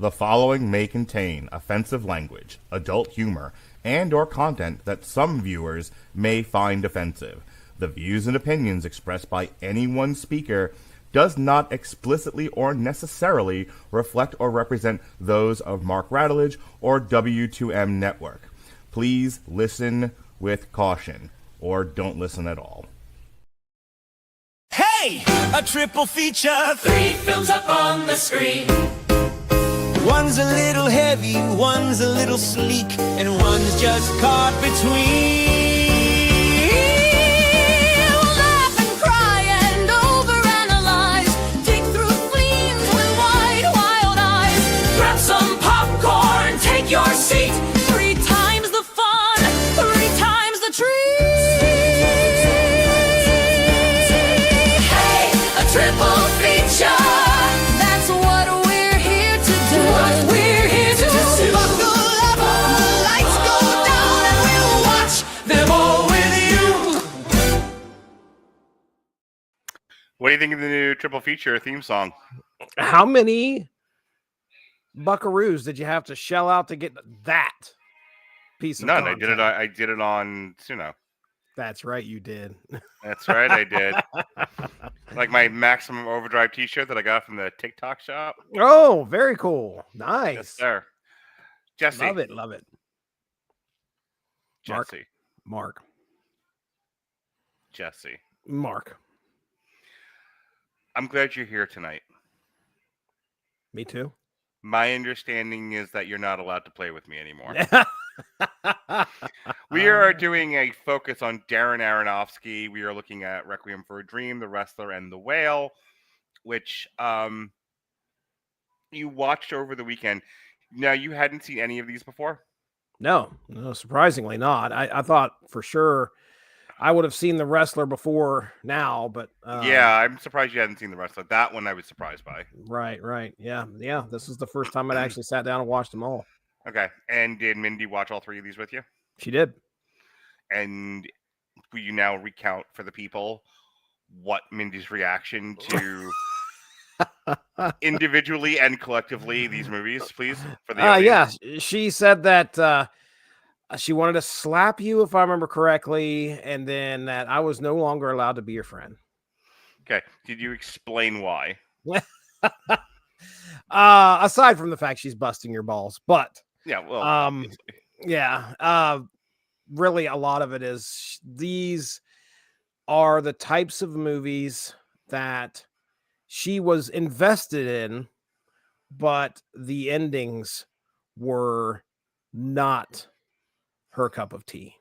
The following may contain offensive language, adult humor, and or content that some viewers may find offensive. The views and opinions expressed by any one speaker does not explicitly or necessarily reflect or represent those of Mark Radulich or W2M Network. Please listen with caution, or don't listen at all. Hey! A triple feature, 3 films up on the screen. One's a little heavy, one's a little sleek, and one's just caught between. Laugh and cry and overanalyze. Dig through fleams with wide, wild eyes. Grab some popcorn, take your seat. 3 times the fun, 3 times the treat. Hey, a triple feature. That's what we're here to do. What we're here to do. Buckle up, the lights go down, and we'll watch them all with you. What do you think of the new triple feature theme song? How many buckaroos did you have to shell out to get that piece of None. content? I did it on Suno. That's right, you did. That's right, I did. Like my Maximum Overdrive T-shirt that I got from the TikTok shop. Oh, very cool. Nice. Yes, sir. Jesse. Love it, love it. Jesse. Mark. Jesse. Mark. I'm glad you're here tonight. Me too. My understanding is that you're not allowed to play with me anymore. We are doing a focus on Darren Aronofsky. We are looking at Requiem for a Dream, The Wrestler, and The Whale, which you watched over the weekend. Now, you hadn't seen any of these before? No, surprisingly not. I thought for sure I would have seen The Wrestler before now, but Yeah, I'm surprised you hadn't seen The Wrestler. That one I was surprised by. Right. Yeah. This is the first time I'd actually sat down and watched them all. Okay. And did Mindy watch all 3 of these with you? She did. And will you now recount for the people what Mindy's reaction to individually and collectively these movies, please? For the audience? Yeah, she said that she wanted to slap you, if I remember correctly, and then that I was no longer allowed to be your friend. Okay. Did you explain why? Aside from the fact she's busting your balls, but Yeah, well, obviously. yeah, really a lot of it is these are the types of movies that she was invested in, but the endings were not her cup of tea.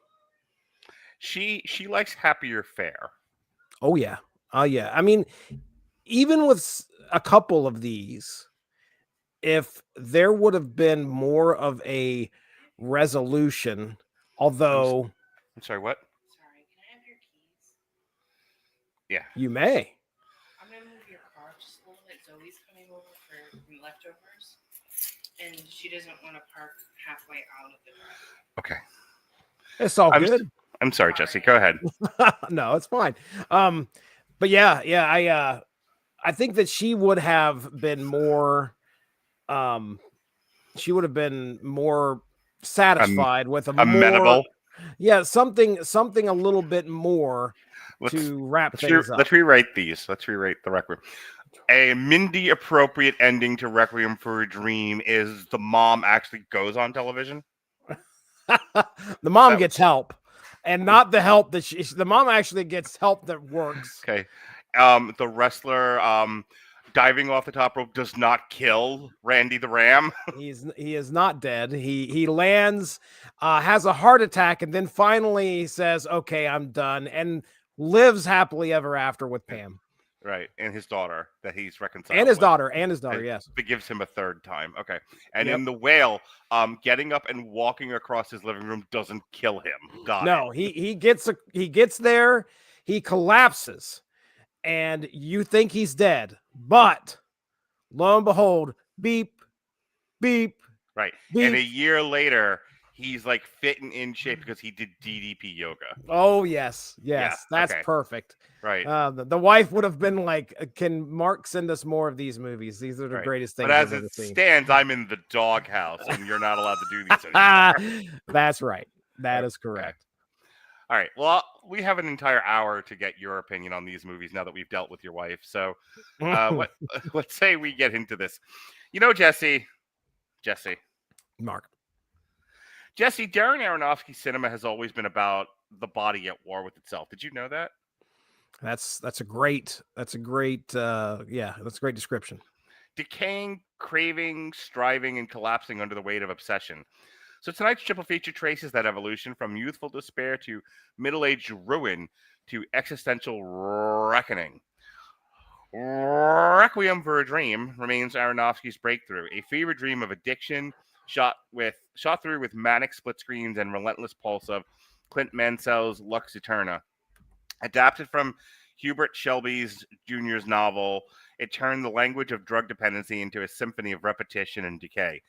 She likes happier fare. Oh yeah. Yeah. I mean, even with a couple of these, if there would have been more of a resolution, although I'm sorry, what? Sorry, can I have your keys? Yeah. you may. I'm gonna move your car just a little bit. Zoe's coming over for leftovers, and she doesn't want to park halfway out of the drive. Okay. It's all good. I'm sorry, Jesse. Go ahead. No, it's fine. But yeah, I think that she would have been more satisfied with a Amenable. more, yeah, something a little bit more to wrap things up. Let's rewrite these. Let's rewrite the Requiem. A Mindy appropriate ending to Requiem for a Dream is the mom actually goes on television. The mom gets help, and not the help that the mom actually gets help that works. Okay. The wrestler diving off the top rope does not kill Randy the Ram. He is not dead. He lands, has a heart attack, and then finally says, "Okay, I'm done," and lives happily ever after with Pam. Right, and his daughter that he's reconciled And his with. daughter, yes. It gives him a 3rd time. Okay. And Yep. in The Whale, getting up and walking across his living room doesn't kill him. No, he gets there, he collapses, and you think he's dead, but lo and behold, beep, beep. Right. Beep. And a year later, he's like fit and in shape because he did DDP yoga. Oh yes, Yeah, that's okay. perfect. Right. The wife would have been like, "Can Mark send us more of these movies? These are the Right. greatest things But as I've ever it seen." stands, I'm in the doghouse, and you're not allowed to do these anymore. That's right. That is Okay. correct. All right. Well, we have an entire hour to get your opinion on these movies now that we've dealt with your wife. So, let's say we get into this. You know, Jesse, Mark. Darren Aronofsky's cinema has always been about the body at war with itself. Did you know that? That's a great yeah, that's a great description. Decaying, craving, striving, and collapsing under the weight of obsession. So tonight's triple feature traces that evolution from youthful despair to middle-aged ruin to existential reckoning. Requiem for a Dream remains Aronofsky's breakthrough, a fever dream of addiction shot through with manic split screens and relentless pulse of Clint Mansell's Lux Eterna. Adapted from Hubert Shelby's Jr.'s novel, it turned the language of drug dependency into a symphony of repetition and decay.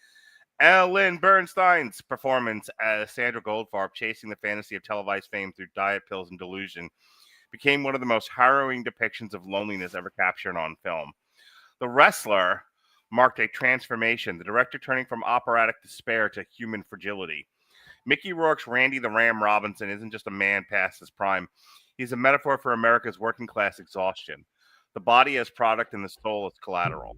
Ellen Burstyn's performance as Sandra Goldfarb, chasing the fantasy of televised fame through diet pills and delusion, became one of the most harrowing depictions of loneliness ever captured on film. The Wrestler marked a transformation, the director turning from operatic despair to human fragility. Mickey Rourke's Randy the Ram Robinson isn't just a man past his prime. He's a metaphor for America's working class exhaustion. The body as product and the soul as collateral.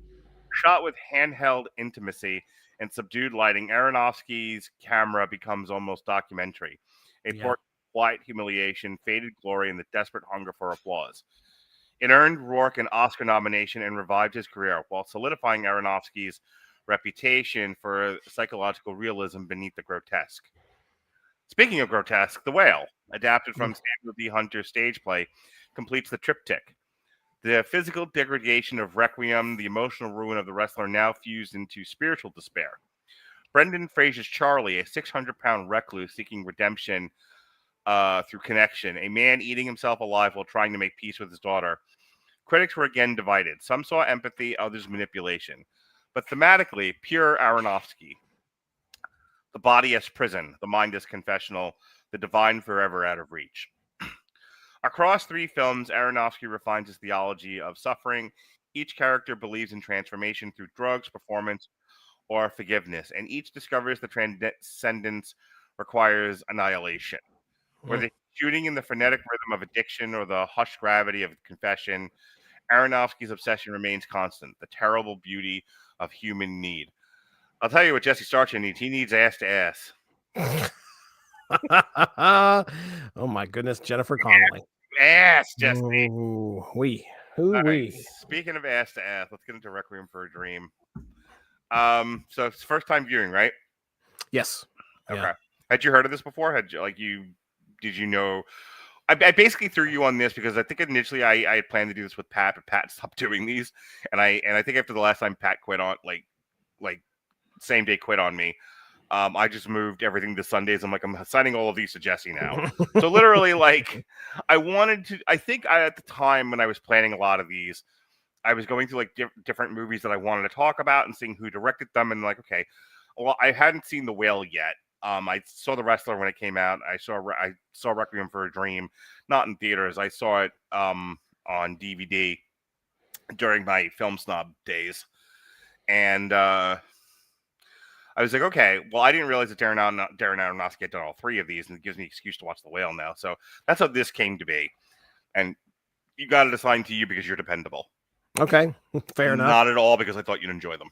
Shot with handheld intimacy and subdued lighting, Aronofsky's camera becomes almost documentary. A portrait of quiet humiliation, faded glory, and the desperate hunger for applause. It earned Rourke an Oscar nomination and revived his career, while solidifying Aronofsky's reputation for psychological realism beneath the grotesque. Speaking of grotesque, The Whale, adapted from Samuel D. Hunter's stage play, completes the triptych. The physical degradation of Requiem, the emotional ruin of the wrestler, now fused into spiritual despair. Brendan Fraser's Charlie, a 600-pound recluse seeking redemption through connection, a man eating himself alive while trying to make peace with his daughter. Critics were again divided. Some saw empathy, others manipulation. But thematically, pure Aronofsky. The body as prison, the mind as confessional, the divine forever out of reach. Across three films, Aronofsky refines his theology of suffering. Each character believes in transformation through drugs, performance, or forgiveness, and each discovers the transcendence requires annihilation. Whether shooting in the frenetic rhythm of addiction or the hushed gravity of confession, Aronofsky's obsession remains constant, the terrible beauty of human need. I'll tell you what Jesse Starcher needs. He needs ass to ass. Oh my goodness, Jennifer Connelly. Ass, Jesse. Ooh, we. Speaking of ass to ass, let's get into Requiem for a Dream. So it's first time viewing, right? Yes. Okay. Yeah. Had you heard of this before? Did you know? I basically threw you on this because I think initially I had planned to do this with Pat, but Pat stopped doing these, and I think after the last time Pat quit on like same day quit on me. I just moved everything to Sundays. I'm assigning all of these to Jesse now. So literally, I think at the time when I was planning a lot of these, I was going through different movies that I wanted to talk about and seeing who directed them. And okay, well, I hadn't seen The Whale yet. I saw The Wrestler when it came out. I saw Requiem for a Dream, not in theaters. I saw it on DVD during my film snob days. And I was like, okay, well, I didn't realize that Darren Aronofsky had done all three of these, and it gives me an excuse to watch The Whale now. So that's how this came to be. And you got it assigned to you because you're dependable. Okay, fair enough. Not at all because I thought you'd enjoy them.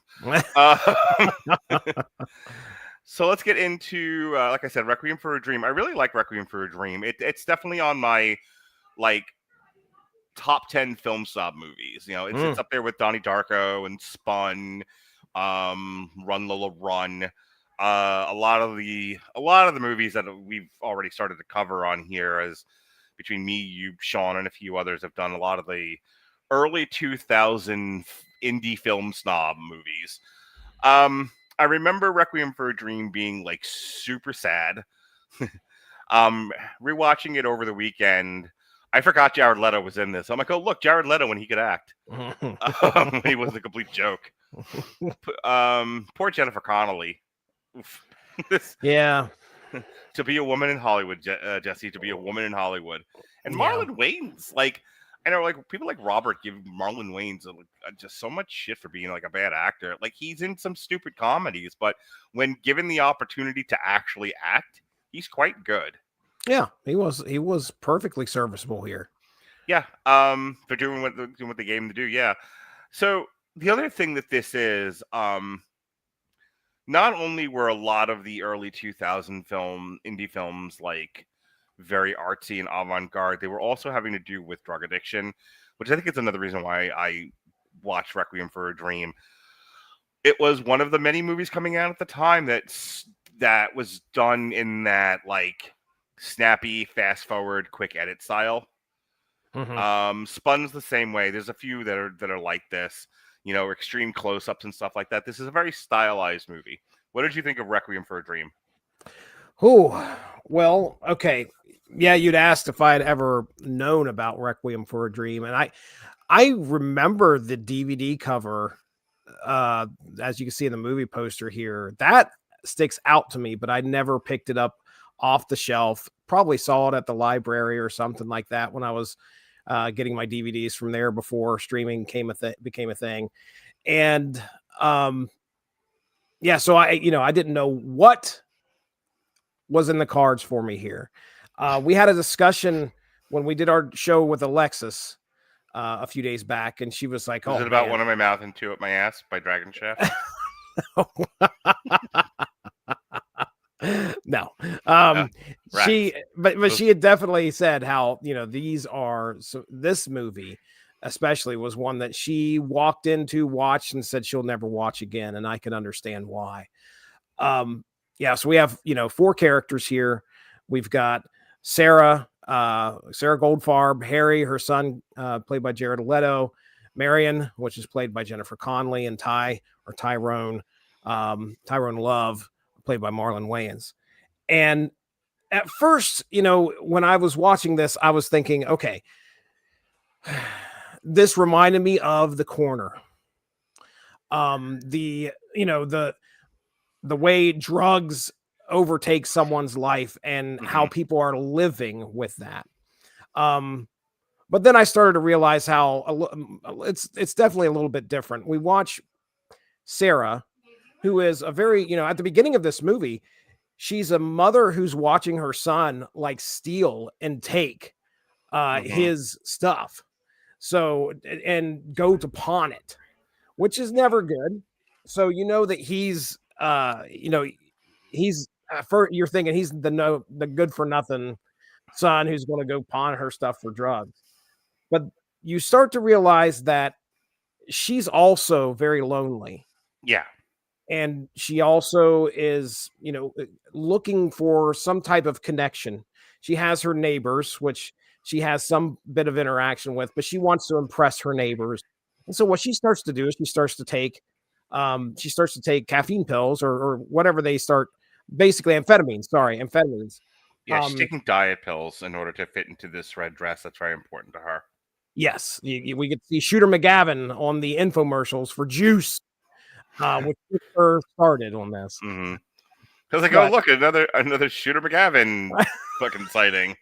So let's get into, like I said, Requiem for a Dream. I really like Requiem for a Dream. It's definitely on my, top 10 film snob movies. It's up there with Donnie Darko and Spun, Run Lola Run, a lot of the movies that we've already started to cover on here, as between me, you, Sean, and a few others have done a lot of the early 2000 indie film snob movies. I remember Requiem for a Dream being super sad. Rewatching it over the weekend, I forgot Jared Leto was in this. I'm like, oh look, Jared Leto when he could act. He was a complete joke. Poor Jennifer Connelly. Yeah. To be a woman in Hollywood, Jesse. To be a woman in Hollywood, and Yeah. Marlon Wayans. Like, I know, like people like Robert give Marlon Wayans just so much shit for being like a bad actor. Like he's in some stupid comedies, but when given the opportunity to actually act, he's quite good. Yeah, he was perfectly serviceable here. Yeah, for doing what they gave him to do. Yeah. So the other thing that this is, not only were a lot of the early 2000 indie films like very artsy and avant-garde, they were also having to do with drug addiction, which I think is another reason why I watched Requiem for a Dream. It was one of the many movies coming out at the time that was done in that like snappy, fast forward, quick edit style. Spun's the same way. There's a few that are like this, extreme close-ups and stuff like that. This is a very stylized movie. What did you think of Requiem for a Dream? Oh, well, okay. Yeah, you'd asked if I had ever known about Requiem for a Dream, and I remember the DVD cover, as you can see in the movie poster here. That sticks out to me, but I never picked it up off the shelf. Probably saw it at the library or something like that when I was getting my DVDs from there before streaming became a thing. And yeah, so I didn't know what was in the cards for me here. We had a discussion when we did our show with Alexis a few days back, and she was like, "Oh, is it about One in My Mouth and Two Up My Ass by Dragon Chef?" No. Right. She had definitely said how, this movie especially was one that she walked into, watched, and said she'll never watch again. And I can understand why. Yeah. So we have, 4 characters here. We've got Sarah Goldfarb, Harry, her son, played by Jared Leto, Marion, which is played by Jennifer Connelly, and Tyrone Love, played by Marlon Wayans. And at first, when I was watching this, I was thinking, okay, this reminded me of The Corner. The way drugs overtake someone's life and how people are living with that. But then I started to realize how it's definitely a little bit different. We watch Sarah, who is a very, at the beginning of this movie, she's a mother who's watching her son like steal and take his stuff. So, and go to pawn it, which is never good. So, that he's, you're thinking he's the good for nothing son who's going to go pawn her stuff for drugs. But you start to realize that she's also very lonely. Yeah. And she also is, looking for some type of connection. She has her neighbors, which she has some bit of interaction with, but she wants to impress her neighbors. And so what she starts to do is she starts to take caffeine pills or whatever they start, basically amphetamines. Yeah, she's taking diet pills in order to fit into this red dress. That's very important to her. Yes. We could see Shooter McGavin on the infomercials for juice. Which first started on this. I was like, oh, look, another Shooter McGavin fucking sighting.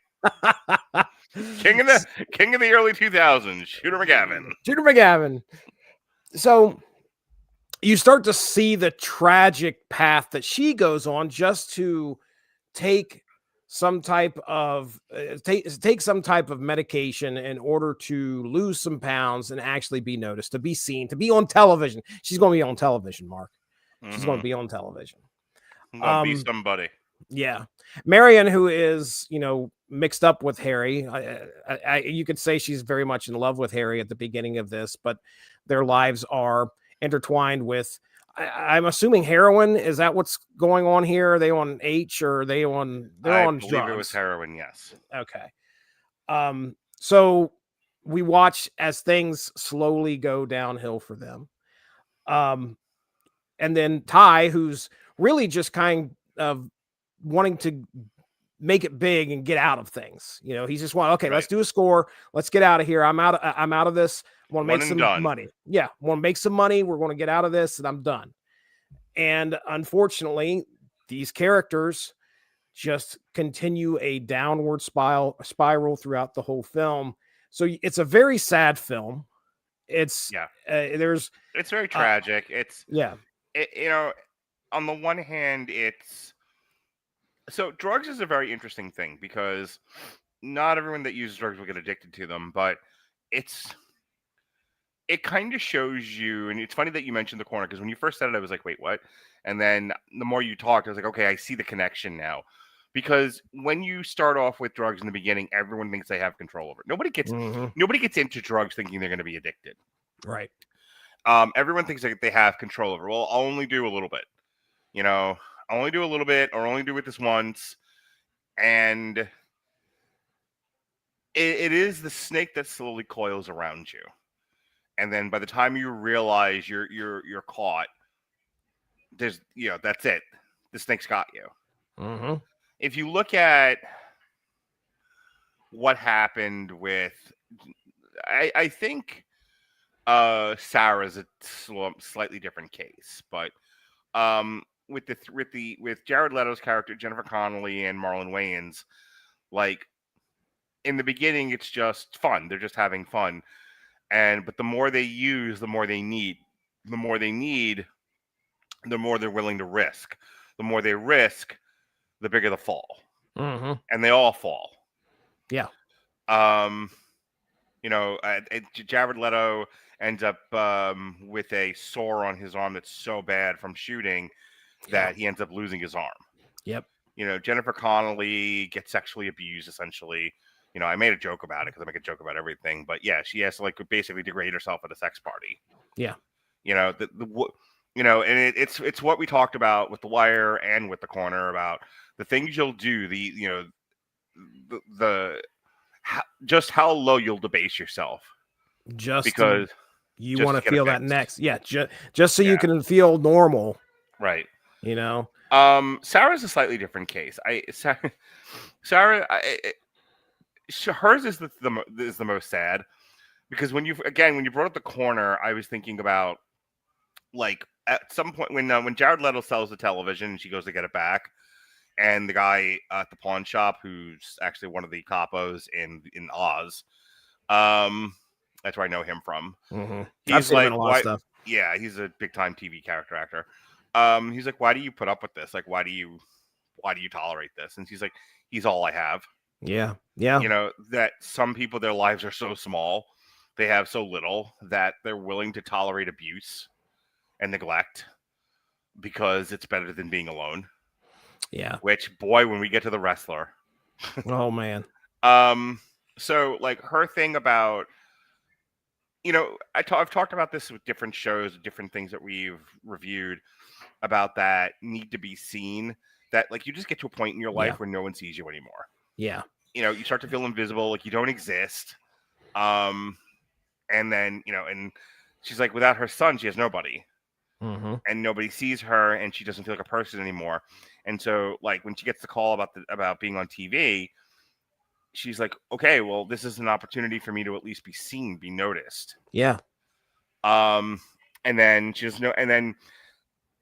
King of the early 2000s, Shooter McGavin. So you start to see the tragic path that she goes on just to take some type of medication in order to lose some pounds and actually be noticed, to be seen, to be on television. She's going to be on television, Mark. She's going to be on television. Be somebody. Yeah. Marion, who is, mixed up with Harry. You could say she's very much in love with Harry at the beginning of this, but their lives are intertwined with, I'm assuming, heroin. Is that what's going on here? Are they on H or are they on? They're on drugs. I believe it was heroin. Yes. Okay. So we watch as things slowly go downhill for them. And then Ty, who's really just kind of wanting to make it big and get out of things. He's just wanting, okay, let's do a score. Let's get out of here. I'm out of this. I want to make some money. Yeah. I want to make some money. We're going to get out of this and I'm done. And unfortunately, these characters just continue a downward spiral throughout the whole film. So it's a very sad film. It's there's It's very tragic. It's yeah. On the one hand, so drugs is a very interesting thing because not everyone that uses drugs will get addicted to them, but it kind of shows you, and it's funny that you mentioned the corner because when you first said it, I was like, wait, what? And then the more you talked, I was like, okay, I see the connection now. Because when you start off with drugs in the beginning, everyone thinks they have control over it. Nobody gets into drugs thinking they're going to be addicted. Right. Everyone thinks that they have control over. Well, I'll only do a little bit. I'll only do a little bit, or only do it this once. And it is the snake that slowly coils around you. And then by the time you realize you're caught, that's it. The snake's got you. Mm-hmm. If you look at what happened with, I think Sarah's a slightly different case, but with Jared Leto's character, Jennifer Connelly, and Marlon Wayans, like in the beginning, it's just fun. They're just having fun, but the more they use, the more they need. The more they need, the more they're willing to risk. The more they risk, the bigger the fall. Mm-hmm. And they all fall. Yeah. Jared Leto ends up with a sore on his arm that's so bad from shooting that he ends up losing his arm. Yep. Jennifer Connelly gets sexually abused, essentially. I made a joke about it because I make a joke about everything. But yeah, she has to basically degrade herself at a sex party. Yeah. It's what we talked about with The Wire and with The Corner about the things you'll do, just how low you'll debase yourself. Just because you want to feel that next. Yeah. Just so you can feel normal. Right. Sarah's a slightly different case. Sarah, hers is the most sad because when you brought up The Corner, I was thinking about at some point when Jared Leto sells the television and she goes to get it back, and the guy at the pawn shop, who's actually one of the capos in Oz, that's where I know him from. Mm-hmm. He's a lot of stuff. Yeah, he's a big time TV character actor. He's like, why do you put up with this? Like, why do you tolerate this? And she's like, he's all I have. Yeah. That some people, their lives are so small, they have so little that they're willing to tolerate abuse and neglect because it's better than being alone. Yeah. Which, boy, when we get to The Wrestler. Oh, man. So, her thing about, I've talked about this with different shows, different things that we've reviewed about that need to be seen, that, you just get to a point in your life where no one sees you anymore. Yeah. You start to feel invisible, you don't exist. And then, and she's like, without her son, she has nobody. Mm-hmm. And nobody sees her, and she doesn't feel like a person anymore. And so, when she gets the call about being on TV, she's like, okay, well, this is an opportunity for me to at least be seen, be noticed. Yeah. And then and then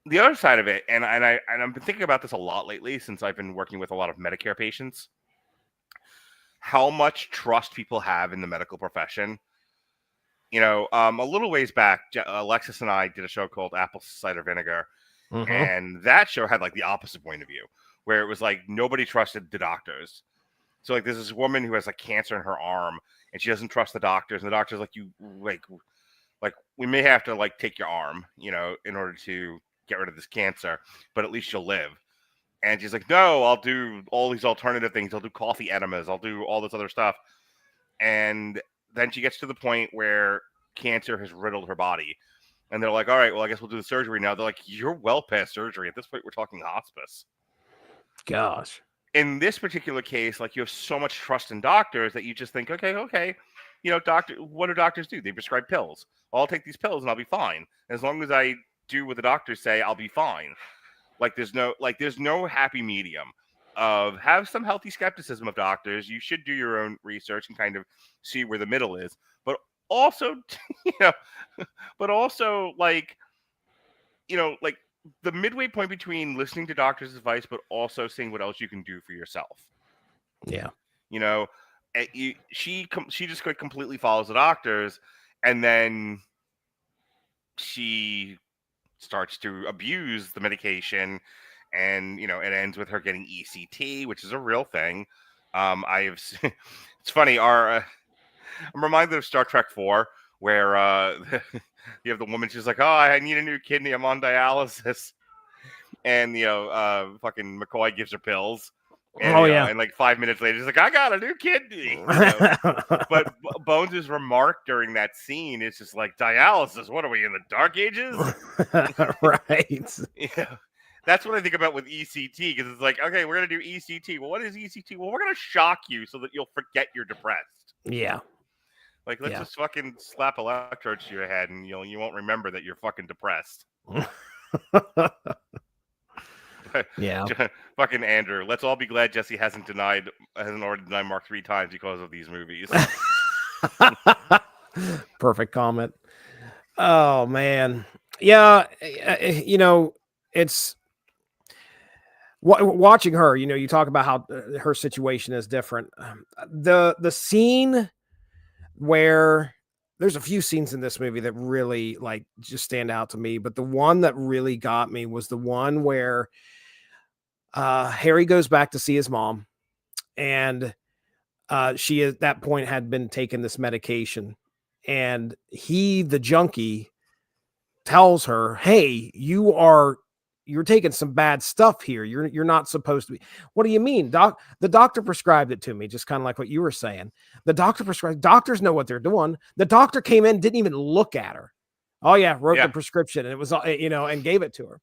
the other side of it, and I've been thinking about this a lot lately since I've been working with a lot of Medicare patients, how much trust people have in the medical profession. A little ways back, Alexis and I did a show called Apple Cider Vinegar, mm-hmm. and that show had the opposite point of view, where it was nobody trusted the doctors. So there's this woman who has cancer in her arm, and she doesn't trust the doctors, and the doctor's we may have to take your arm, in order to get rid of this cancer, but at least you'll live. And she's like, no, I'll do all these alternative things. I'll do coffee enemas. I'll do all this other stuff. And then she gets to the point where cancer has riddled her body. And they're like, all right, well, I guess we'll do the surgery now. They're like, you're well past surgery. At this point, we're talking hospice. Gosh. In this particular case, you have so much trust in doctors that you just think, okay. What do doctors do? They prescribe pills. I'll take these pills and I'll be fine. And as long as I do what the doctors say, I'll be fine. There's no happy medium of have some healthy skepticism of doctors. You should do your own research and kind of see where the middle is, but also, the midway point between listening to doctors' advice, but also seeing what else you can do for yourself. Yeah. You know, she just completely follows the doctors, and then she starts to abuse the medication, and it ends with her getting ECT, which is a real thing. It's funny. I'm reminded of Star Trek 4, where you have the woman. She's like, "Oh, I need a new kidney. I'm on dialysis," and fucking McCoy gives her pills. And, Oh yeah. and like 5 minutes later, he's like, "I got a new kidney." But Bones' remark during that scene is just like, "Dialysis? What are we in the Dark Ages?" Right. Yeah, that's what I think about with ECT, because it's like, okay, we're gonna do ECT. Well, what is ECT? Well, we're gonna shock you so that you'll forget you're depressed. Yeah. Like, let's just fucking slap electrodes to your head, and you won't remember that you're fucking depressed. Yeah. Fucking Andrew. Let's all be glad Jesse hasn't already denied Mark 3 times because of these movies. Perfect comment. Oh man. Yeah. It's watching her. You talk about how her situation is different. The scene where there's a few scenes in this movie that really like just stand out to me, but the one that really got me was the one where Harry goes back to see his mom, and she at that point had been taking this medication, and the junkie, tells her, "Hey, you're taking some bad stuff here. You're not supposed to be." "What do you mean, doc? The doctor prescribed it to me," just kind of like what you were saying. The doctor prescribed. Doctors know what they're doing. The doctor came in, didn't even look at her. Oh yeah, wrote the prescription, and it was and gave it to her.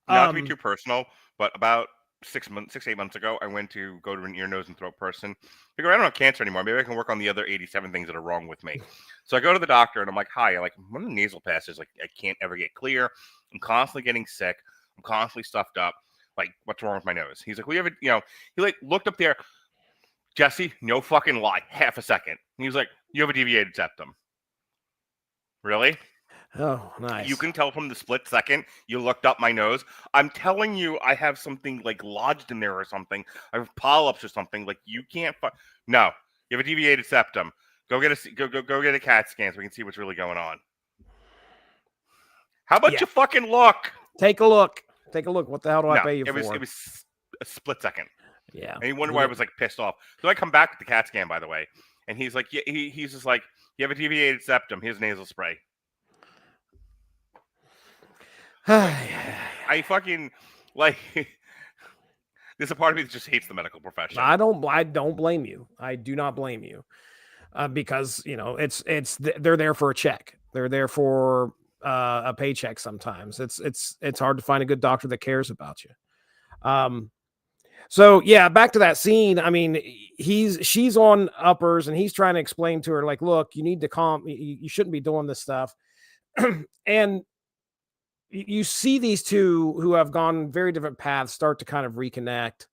Not to be too personal, but about 8 months ago, I went to go to an ear, nose, and throat person. Figure I don't have cancer anymore. Maybe I can work on the other 87 things that are wrong with me. So I go to the doctor, and I'm like, "Hi, one of the nasal passages, like I can't ever get clear. I'm constantly getting sick. I'm constantly stuffed up. Like, what's wrong with my nose?" He's like, "We have he looked up there. Jesse, no fucking lie, half a second. He was like, "You have a deviated septum." Really? Oh, nice. You can tell from the split second you looked up my nose. I'm telling you, I have something like lodged in there or something. I have polyps or something. Like, you can't. No, you have a deviated septum. Go get a CAT scan so we can see what's really going on. How about you fucking look? Take a look. What the hell do I pay you for? It was a split second. Yeah. And he wondered why I was like pissed off. So I come back with the CAT scan, by the way, and he's like, he's just like, "You have a deviated septum. Here's nasal spray." I fucking like. There's a part of me that just hates the medical profession. I don't blame you. I do not blame you, because they're there for a check. They're there for a paycheck. Sometimes it's hard to find a good doctor that cares about you. So yeah, back to that scene. I mean, she's on uppers, and he's trying to explain to her, like, "Look, you need to calm. You shouldn't be doing this stuff." And you see these two who have gone very different paths start to kind of reconnect.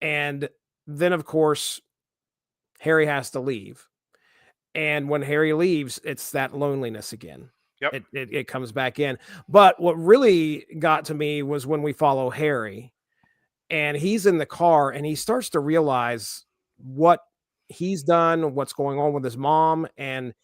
And then, of course, Harry has to leave. And when Harry leaves, it's that loneliness again. Yep. It comes back in. But what really got to me was when we follow Harry, and he's in the car, and he starts to realize what he's done, what's going on with his mom, and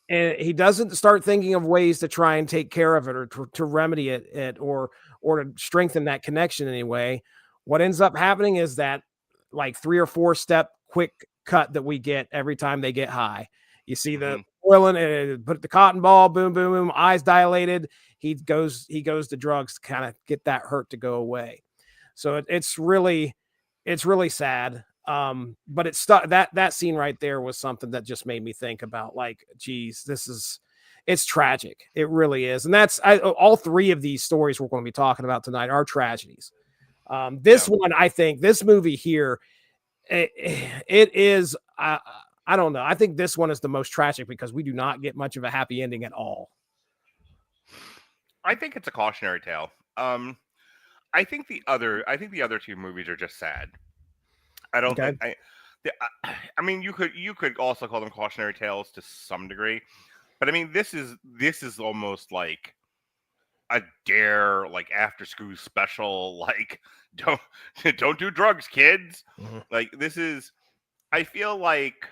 he doesn't start thinking of ways to try and take care of it, or to remedy it or to strengthen that connection anyway. What ends up happening is that like 3 or 4 step quick cut that we get every time they get high. You see the oiling, and put the cotton ball, boom, boom, boom, eyes dilated. He goes to drugs to kind of get that hurt to go away. So it's really sad. But it's that scene right there was something that just made me think about, like, geez, it's tragic. It really is. And all 3 of these stories we're going to be talking about tonight are tragedies. This one, I think this movie here, it is, I don't know. I think this one is the most tragic because we do not get much of a happy ending at all. I think it's a cautionary tale. I think the other 2 movies are just sad. I don't think I mean, you could also call them cautionary tales to some degree, but I mean, this is almost like a dare like after school special, like don't do drugs, kids. Mhm. Like this is, I feel like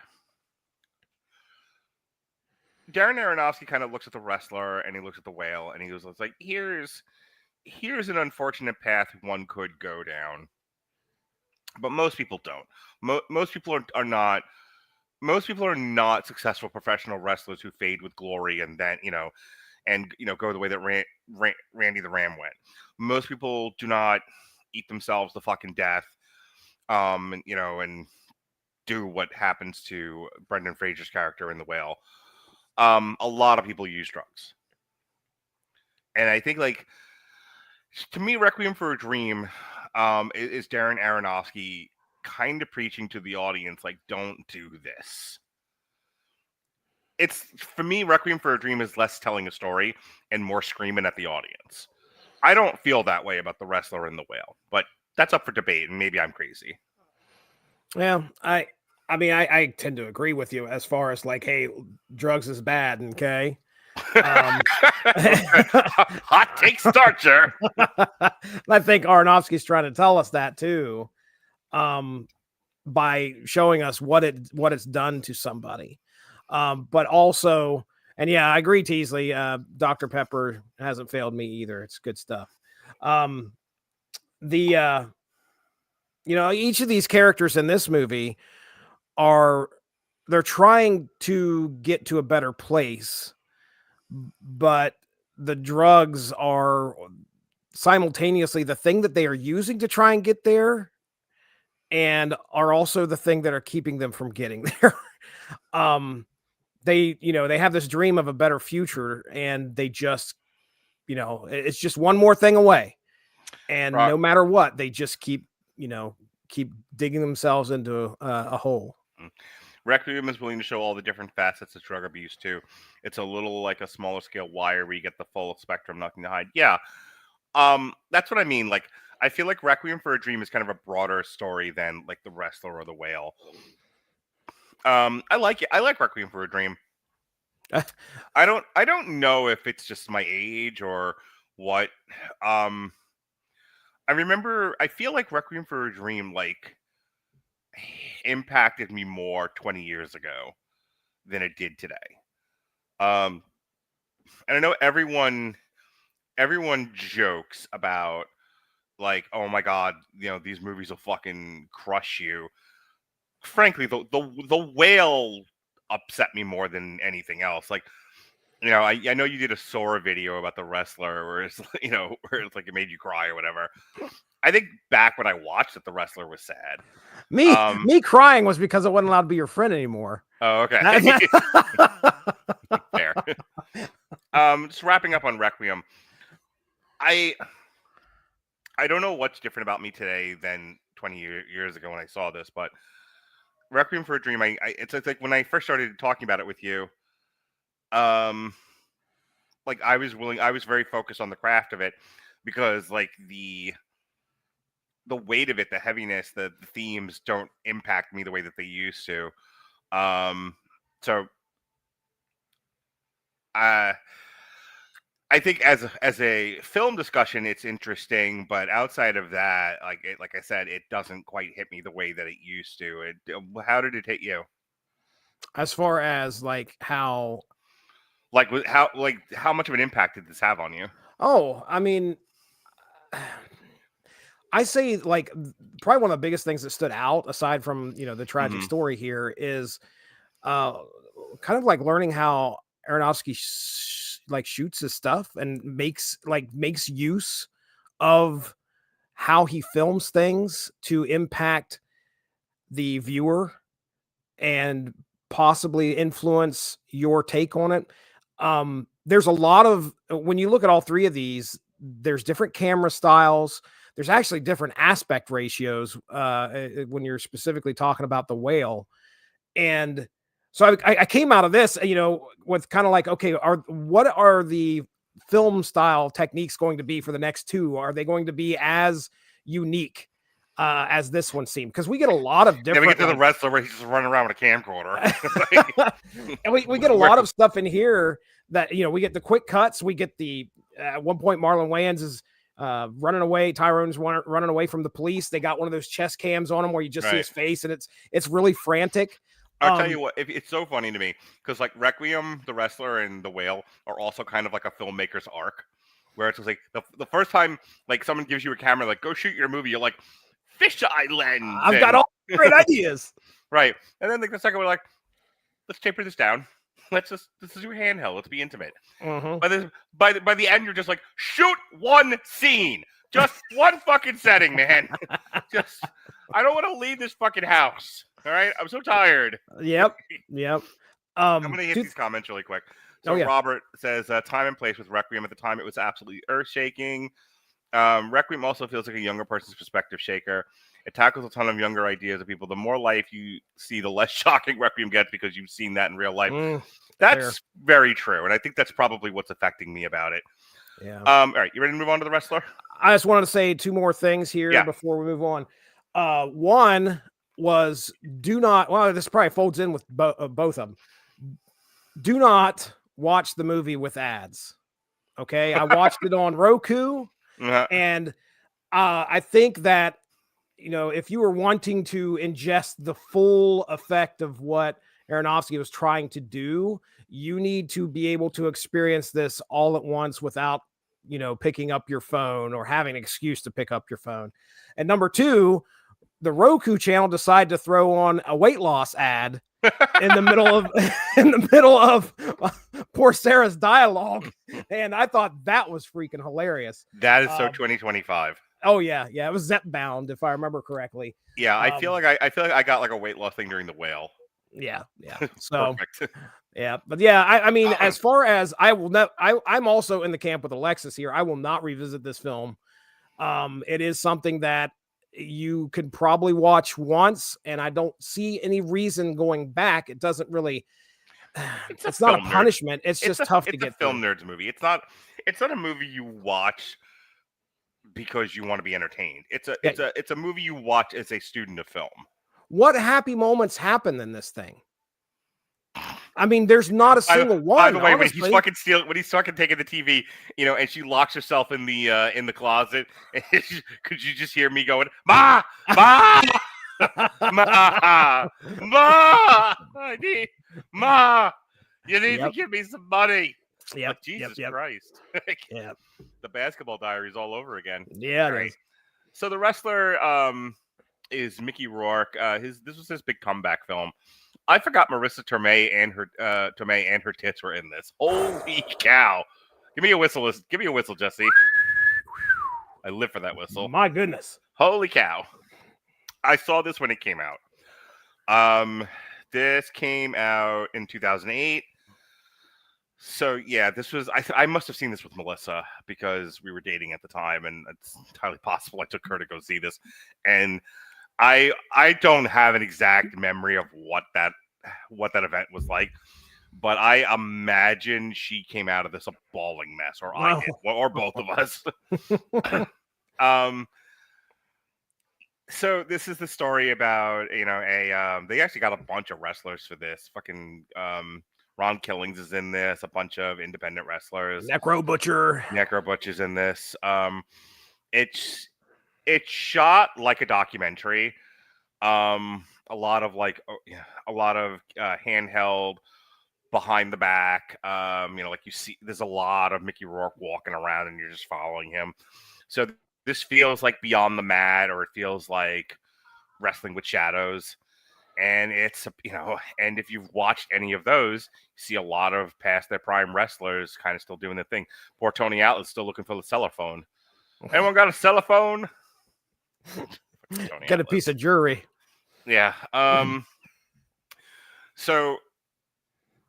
Darren Aronofsky kind of looks at the wrestler and he looks at the whale and he goes, "It's like here's an unfortunate path one could go down, but most people don't. Most people are not. Most people are not successful professional wrestlers who fade with glory and then go the way that Randy the Ram went. Most people do not eat themselves to fucking death, and do what happens to Brendan Fraser's character in The Whale. A lot of people use drugs, and I think like to me, Requiem for a Dream, is Darren Aronofsky kind of preaching to the audience like, don't do this. It's for me, Requiem for a Dream is less telling a story and more screaming at the audience. I don't feel that way about The Wrestler and The Whale, but that's up for debate, and maybe I'm crazy. Yeah, I mean, I tend to agree with you as far as like, hey, drugs is bad, okay? Hot take start, sir. I think Aronofsky's trying to tell us that too, by showing us what it's done to somebody. But also, and yeah, I agree, Teasley. Dr. Pepper hasn't failed me either. It's good stuff. Each of these characters in this movie they're trying to get to a better place, but the drugs are simultaneously the thing that they are using to try and get there and are also the thing that are keeping them from getting there. They have this dream of a better future and they just, it's just one more thing away. And Right. No matter what, they just keep digging themselves into a hole. Requiem is willing to show all the different facets of drug abuse too. It's a little like a smaller scale Wire where you get the full spectrum, nothing to hide. Yeah. That's what I mean. Like, I feel like Requiem for a Dream is kind of a broader story than like The Wrestler or The Whale. I like it. I like Requiem for a Dream. I don't know if it's just my age or what. I feel like Requiem for a Dream like impacted me more 20 years ago than it did today. And I know everyone jokes about like, oh my God, these movies will fucking crush you. Frankly, the Whale upset me more than anything else. Like, I know you did a Sora video about The Wrestler where it's, where it's like it made you cry or whatever. I think back when I watched it, The Wrestler was sad. Me crying was because I wasn't allowed to be your friend anymore. Oh, okay. Fair. Just wrapping up on Requiem. I don't know what's different about me today than 20 years ago when I saw this, but Requiem for a Dream, it's like when I first started talking about it with you, like I was very focused on the craft of it because like the weight of it, the heaviness, the themes don't impact me the way that they used to. So I think as a film discussion, it's interesting, but outside of that, like I said, it doesn't quite hit me the way that it used to. How did it hit you? As far as like how much of an impact did this have on you? Oh, I mean, I say like probably one of the biggest things that stood out aside from, the tragic story here is kind of like learning how Aronofsky shoots his stuff and makes use of how he films things to impact the viewer and possibly influence your take on it. There's a lot of, when you look at all three of these, there's different camera styles. There's actually different aspect ratios when you're specifically talking about The Whale. And so I came out of this, with kind of like, okay, what are the film style techniques going to be for the next two? Are they going to be as unique as this one seemed? Because we get a lot of different. Yeah, we get to The Wrestler where he's just running around with a camcorder. And we get a lot of stuff in here that, we get the quick cuts, we get the at one point, Marlon Wayans is running away. Tyrone's running away from the police. They got one of those chest cams on him where you just see his face, and it's really frantic. I'll tell you what, it's so funny to me because like Requiem, the wrestler, and the whale are also kind of like a filmmaker's arc, where it's just like the first time like someone gives you a camera, like go shoot your movie, you're like fisheye lens. I've got all great ideas. Right, and then like the second we're like, let's taper this down. This is your handheld. Let's be intimate. By the end, you're just like shoot one scene, just one fucking setting, man. Just I don't want to leave this fucking house. All right, I'm so tired. Yep. I'm gonna hit these comments really quick. So Robert says, time and place with Requiem at the time, it was absolutely earth-shaking. Requiem also feels like a younger person's perspective shaker. It tackles a ton of younger ideas of people. The more life you see, the less shocking Requiem gets because you've seen that in real life. That's very true, and I think that's probably what's affecting me about it. Yeah. All right, you ready to move on to The Wrestler? I just wanted to say two more things here before we move on. One was this probably folds in with both of them. Do not watch the movie with ads. Okay. I watched it on Roku and I think that, if you were wanting to ingest the full effect of what Aronofsky was trying to do, you need to be able to experience this all at once without, picking up your phone or having an excuse to pick up your phone. And number two, the Roku channel decided to throw on a weight loss ad in the middle of poor Sarah's dialogue, and I thought that was freaking hilarious. That is so 2025. Oh yeah, it was Zep bound if I remember correctly. Yeah, I feel like I got like a weight loss thing during the whale. Yeah. So yeah, but yeah, I mean, as far as I'm also in the camp with Alexis here. I will not revisit this film. It is something that you could probably watch once, and I don't see any reason going back. It doesn't really. It's not a punishment. It's just tough to get. It's a film nerds movie. It's not a movie you watch because you want to be entertained. It's a movie you watch as a student of film. What happy moments happen in this thing? I mean, there's not a single one. By the way, when he's fucking taking the TV, and she locks herself in the closet, could you just hear me going, "Ma, Ma, Ma, Ma, Ma, you need to give me some money." Yeah, Jesus Christ. The Basketball Diaries all over again. Yeah, right. So The Wrestler is Mickey Rourke. This was his big comeback film. I forgot Marissa Tomei and her tits were in this. Holy cow! Give me a whistle. Give me a whistle, Jesse. I live for that whistle. My goodness! Holy cow! I saw this when it came out. This came out in 2008. So yeah, this was I must have seen this with Melissa because we were dating at the time, and it's entirely possible I took her to go see this. And I don't have an exact memory of what that event was like, but I imagine she came out of this a bawling mess, or I did, or both of us. So this is the story about they actually got a bunch of wrestlers for this. Fucking Ron Killings is in this. A bunch of independent wrestlers. Necro Butcher's in this. It's shot like a documentary. A lot of handheld behind the back. Like you see, there's a lot of Mickey Rourke walking around, and you're just following him. So this feels like Beyond the Mat, or it feels like Wrestling with Shadows. And it's, and if you've watched any of those, you see a lot of past their prime wrestlers kind of still doing the thing. Poor Tony Atlas still looking for the cellar phone. Anyone got a cellar phone? Got a piece of jewelry. Yeah. So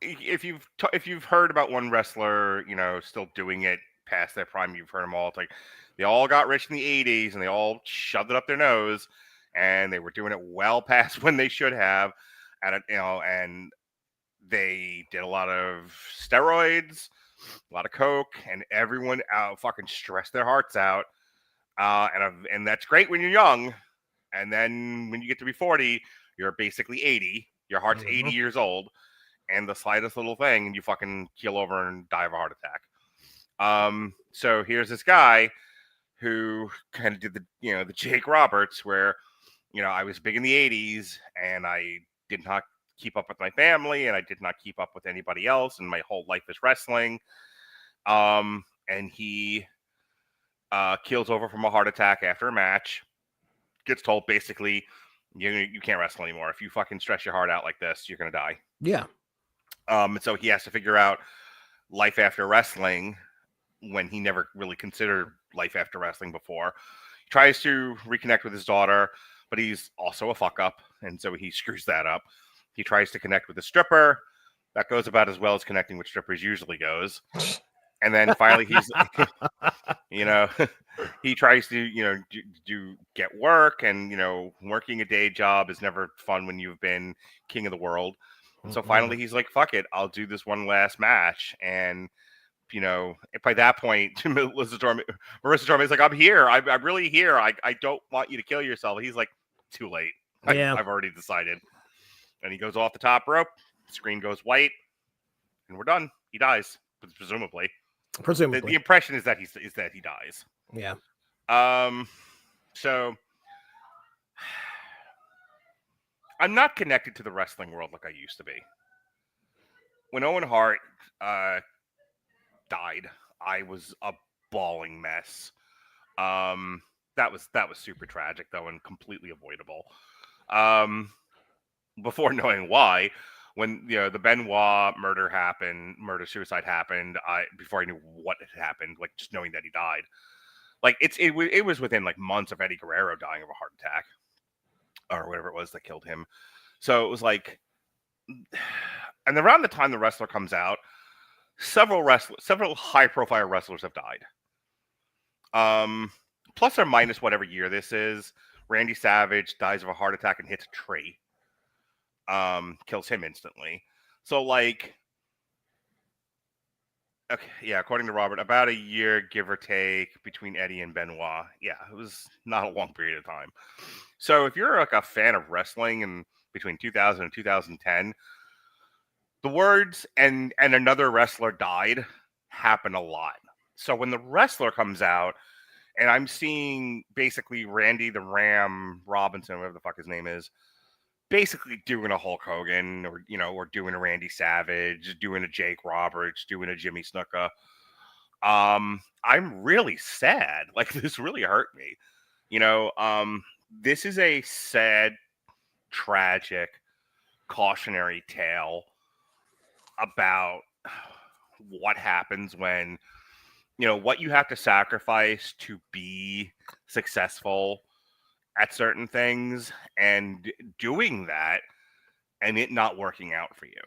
if you've heard about one wrestler, still doing it past their prime, you've heard them all. It's like they all got rich in the 80s and they all shoved it up their nose, and they were doing it well past when they should have, and they did a lot of steroids, a lot of coke, and everyone fucking stressed their hearts out. And that's great when you're young, and then when you get to be 40, you're basically 80. Your heart's 80 years old, and the slightest little thing, and you fucking keel over and die of a heart attack. So here's this guy who kind of did the Jake Roberts, where I was big in the '80s and I did not keep up with my family and I did not keep up with anybody else, and my whole life is wrestling. And he keels over from a heart attack after a match. Gets told basically, you can't wrestle anymore. If you fucking stress your heart out like this, you're gonna die. Yeah. And so he has to figure out life after wrestling when he never really considered life after wrestling before. He tries to reconnect with his daughter, but he's also a fuck up, and so he screws that up. He tries to connect with a stripper. That goes about as well as connecting with strippers usually goes. And then finally he's, he tries to, do get work, and, working a day job is never fun when you've been king of the world. So finally he's like, fuck it, I'll do this one last match. And, by that point, Marissa Torme is like, I'm here. I'm really here. I don't want you to kill yourself. He's like, too late. I've already decided. And he goes off the top rope. The screen goes white. And we're done. He dies, presumably. The impression is that he dies. Yeah. So I'm not connected to the wrestling world like I used to be. When Owen Hart died, I was a bawling mess. That was super tragic though, and completely avoidable. Before knowing why, when the Benoit suicide happened, before I knew what had happened, like just knowing that he died, like it was within like months of Eddie Guerrero dying of a heart attack or whatever it was that killed him. So it was like, and around the time the wrestler comes out, several high profile wrestlers have died. Plus or minus whatever year this is, Randy Savage dies of a heart attack and hits a tree. Kills him instantly. So like, okay, yeah, according to Robert, about a year, give or take, between Eddie and Benoit. Yeah, it was not a long period of time. So if you're like a fan of wrestling in between 2000 and 2010, the words and another wrestler died happen a lot. So when the wrestler comes out, and I'm seeing basically Randy the Ram Robinson, whatever the fuck his name is, basically doing a Hulk Hogan, or doing a Randy Savage, doing a Jake Roberts, doing a Jimmy Snuka. I'm really sad. Like, this really hurt me. This is a sad, tragic, cautionary tale about what happens when, what you have to sacrifice to be successful at certain things, and doing that and it not working out for you.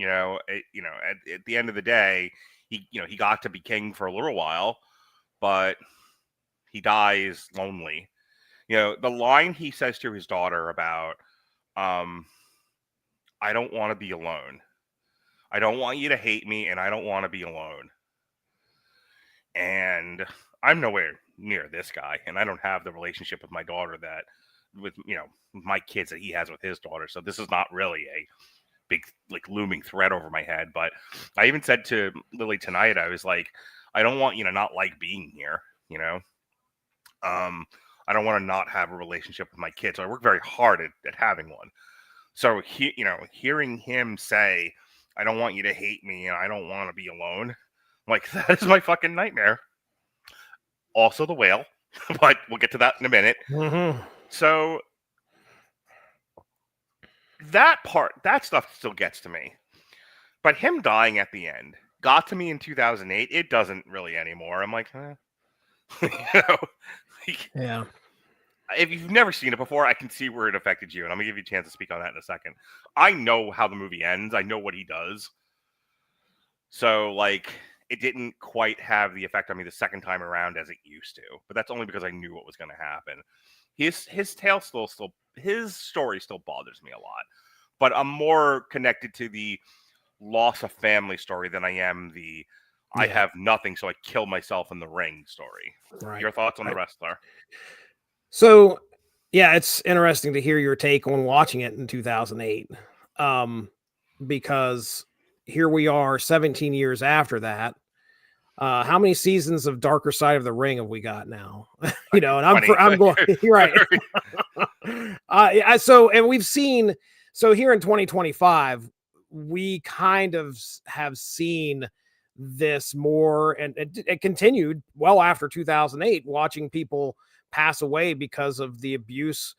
At the end of the day, he got to be king for a little while, but he dies lonely. The line he says to his daughter about, I don't want to be alone. I don't want you to hate me, and I don't want to be alone. And I'm nowhere near this guy, and I don't have the relationship with my daughter with my kids that he has with his daughter. So this is not really a big, like, looming threat over my head. But I even said to Lily tonight, I was like, I don't want you to not like being here. I don't want to not have a relationship with my kids. So I work very hard at having one. So hearing him say, I don't want you to hate me, and I don't want to be alone, like, that is my fucking nightmare. Also the whale, but we'll get to that in a minute. Mm-hmm. So that stuff still gets to me. But him dying at the end got to me in 2008. It doesn't really anymore. I'm like, Yeah. If you've never seen it before, I can see where it affected you, and I'm gonna give you a chance to speak on that in a second. I know how the movie ends. I know what he does. So, like, it didn't quite have the effect on me the second time around as it used to. But that's only because I knew what was going to happen. His tale his story still bothers me a lot. But I'm more connected to the loss of family story than I am the I have nothing, so I kill myself in the ring story. Right. Your thoughts on the wrestler? So, yeah, it's interesting to hear your take on watching it in 2008. Because here we are 17 years after that. How many seasons of Darker Side of the Ring have we got now? You know, and I'm 20. I'm going. You're right. And we've seen here in 2025, we kind of have seen this more, and it continued well after 2008, watching people pass away because of the abuse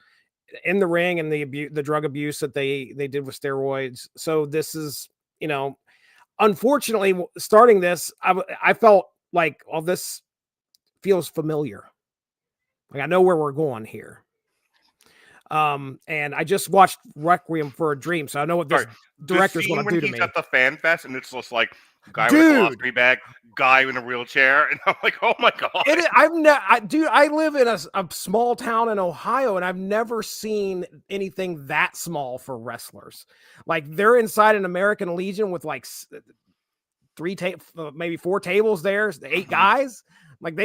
in the ring and the drug abuse that they did with steroids. So this is, you know, unfortunately, starting this, I felt like, oh, this feels familiar. Like I know where we're going here. And I just watched Requiem for a Dream, so I know what this director's going to do to me. He's at the fan fest, and it's just like guy Dude. with a colostomy bag, guy in a wheelchair, and I'm like, oh my god! I live in a small town in Ohio, and I've never seen anything that small for wrestlers. Like they're inside an American Legion with like maybe 4 tables there, 8 guys. Like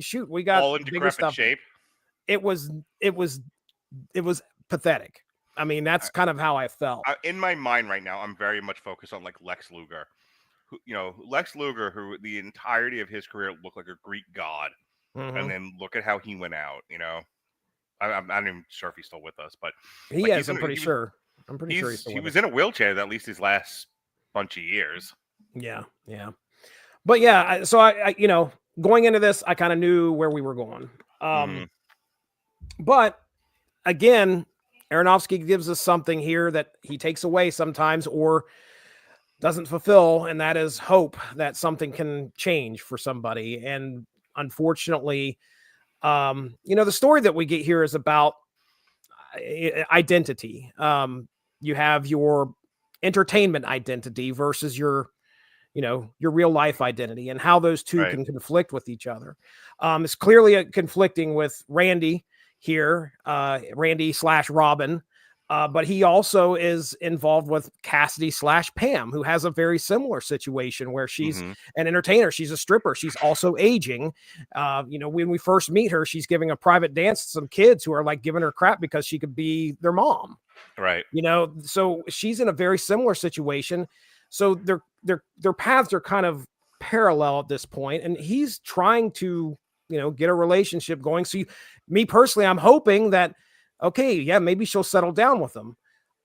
shoot, we got all in decrepit stuff. shape. It was pathetic. I mean, that's kind of how I felt. In my mind right now, I'm very much focused on like Lex Luger. Lex Luger, who the entirety of his career looked like a Greek god, and then look at how he went out. I'm not even sure if he's still with us, but he is. I'm pretty sure he was in a wheelchair at least his last bunch of years. Yeah. But yeah, so I going into this, I kind of knew where we were going. But again, Aronofsky gives us something here that he takes away sometimes or doesn't fulfill, and that is hope that something can change for somebody. And unfortunately, the story that we get here is about identity. You have your entertainment identity versus your real life identity, and how those two can conflict with each other. It's clearly conflicting with Randy here, Randy/Robin. But he also is involved with Cassidy/Pam, who has a very similar situation where she's an entertainer. She's a stripper. She's also aging. When we first meet her, she's giving a private dance to some kids who are like giving her crap because she could be their mom. Right. So she's in a very similar situation. So their paths are kind of parallel at this point, and he's trying to, get a relationship going. So me personally, I'm hoping that, okay, yeah, maybe she'll settle down with him.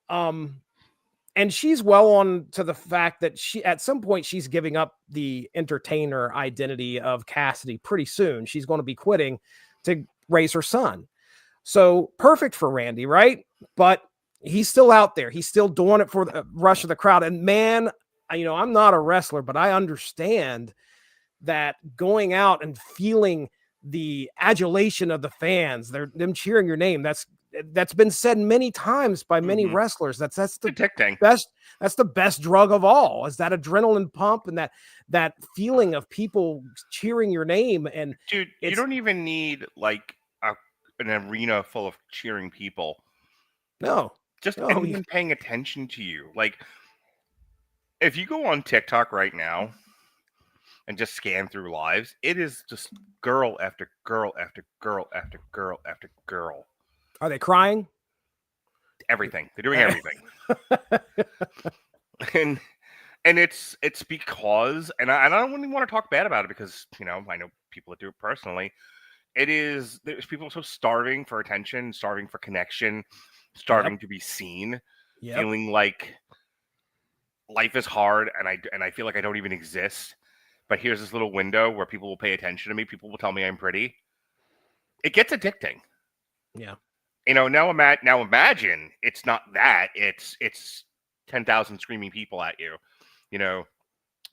And she's well on to the fact that at some point she's giving up the entertainer identity of Cassidy pretty soon. She's going to be quitting to raise her son. So perfect for Randy, right? But he's still out there. He's still doing it for the rush of the crowd. And man, I'm not a wrestler, but I understand that going out and feeling the adulation of the fans, them cheering your name, that's been said many times by many wrestlers. That's the addicting. That's the best drug of all, is that adrenaline pump and that feeling of people cheering your name. And dude, you don't even need like an arena full of cheering people. No, just anyone paying attention to you. Like, if you go on TikTok right now and just scan through lives, it is just girl after girl after girl after girl after girl. Are they crying? Everything. They're doing everything. and it's because, and I don't really want to talk bad about it because, I know people that do it personally. There's people so starving for attention, starving for connection, starving to be seen, feeling like life is hard and I feel like I don't even exist. But here's this little window where people will pay attention to me. People will tell me I'm pretty. It gets addicting. Yeah. Now imagine it's not that. It's 10,000 screaming people at you,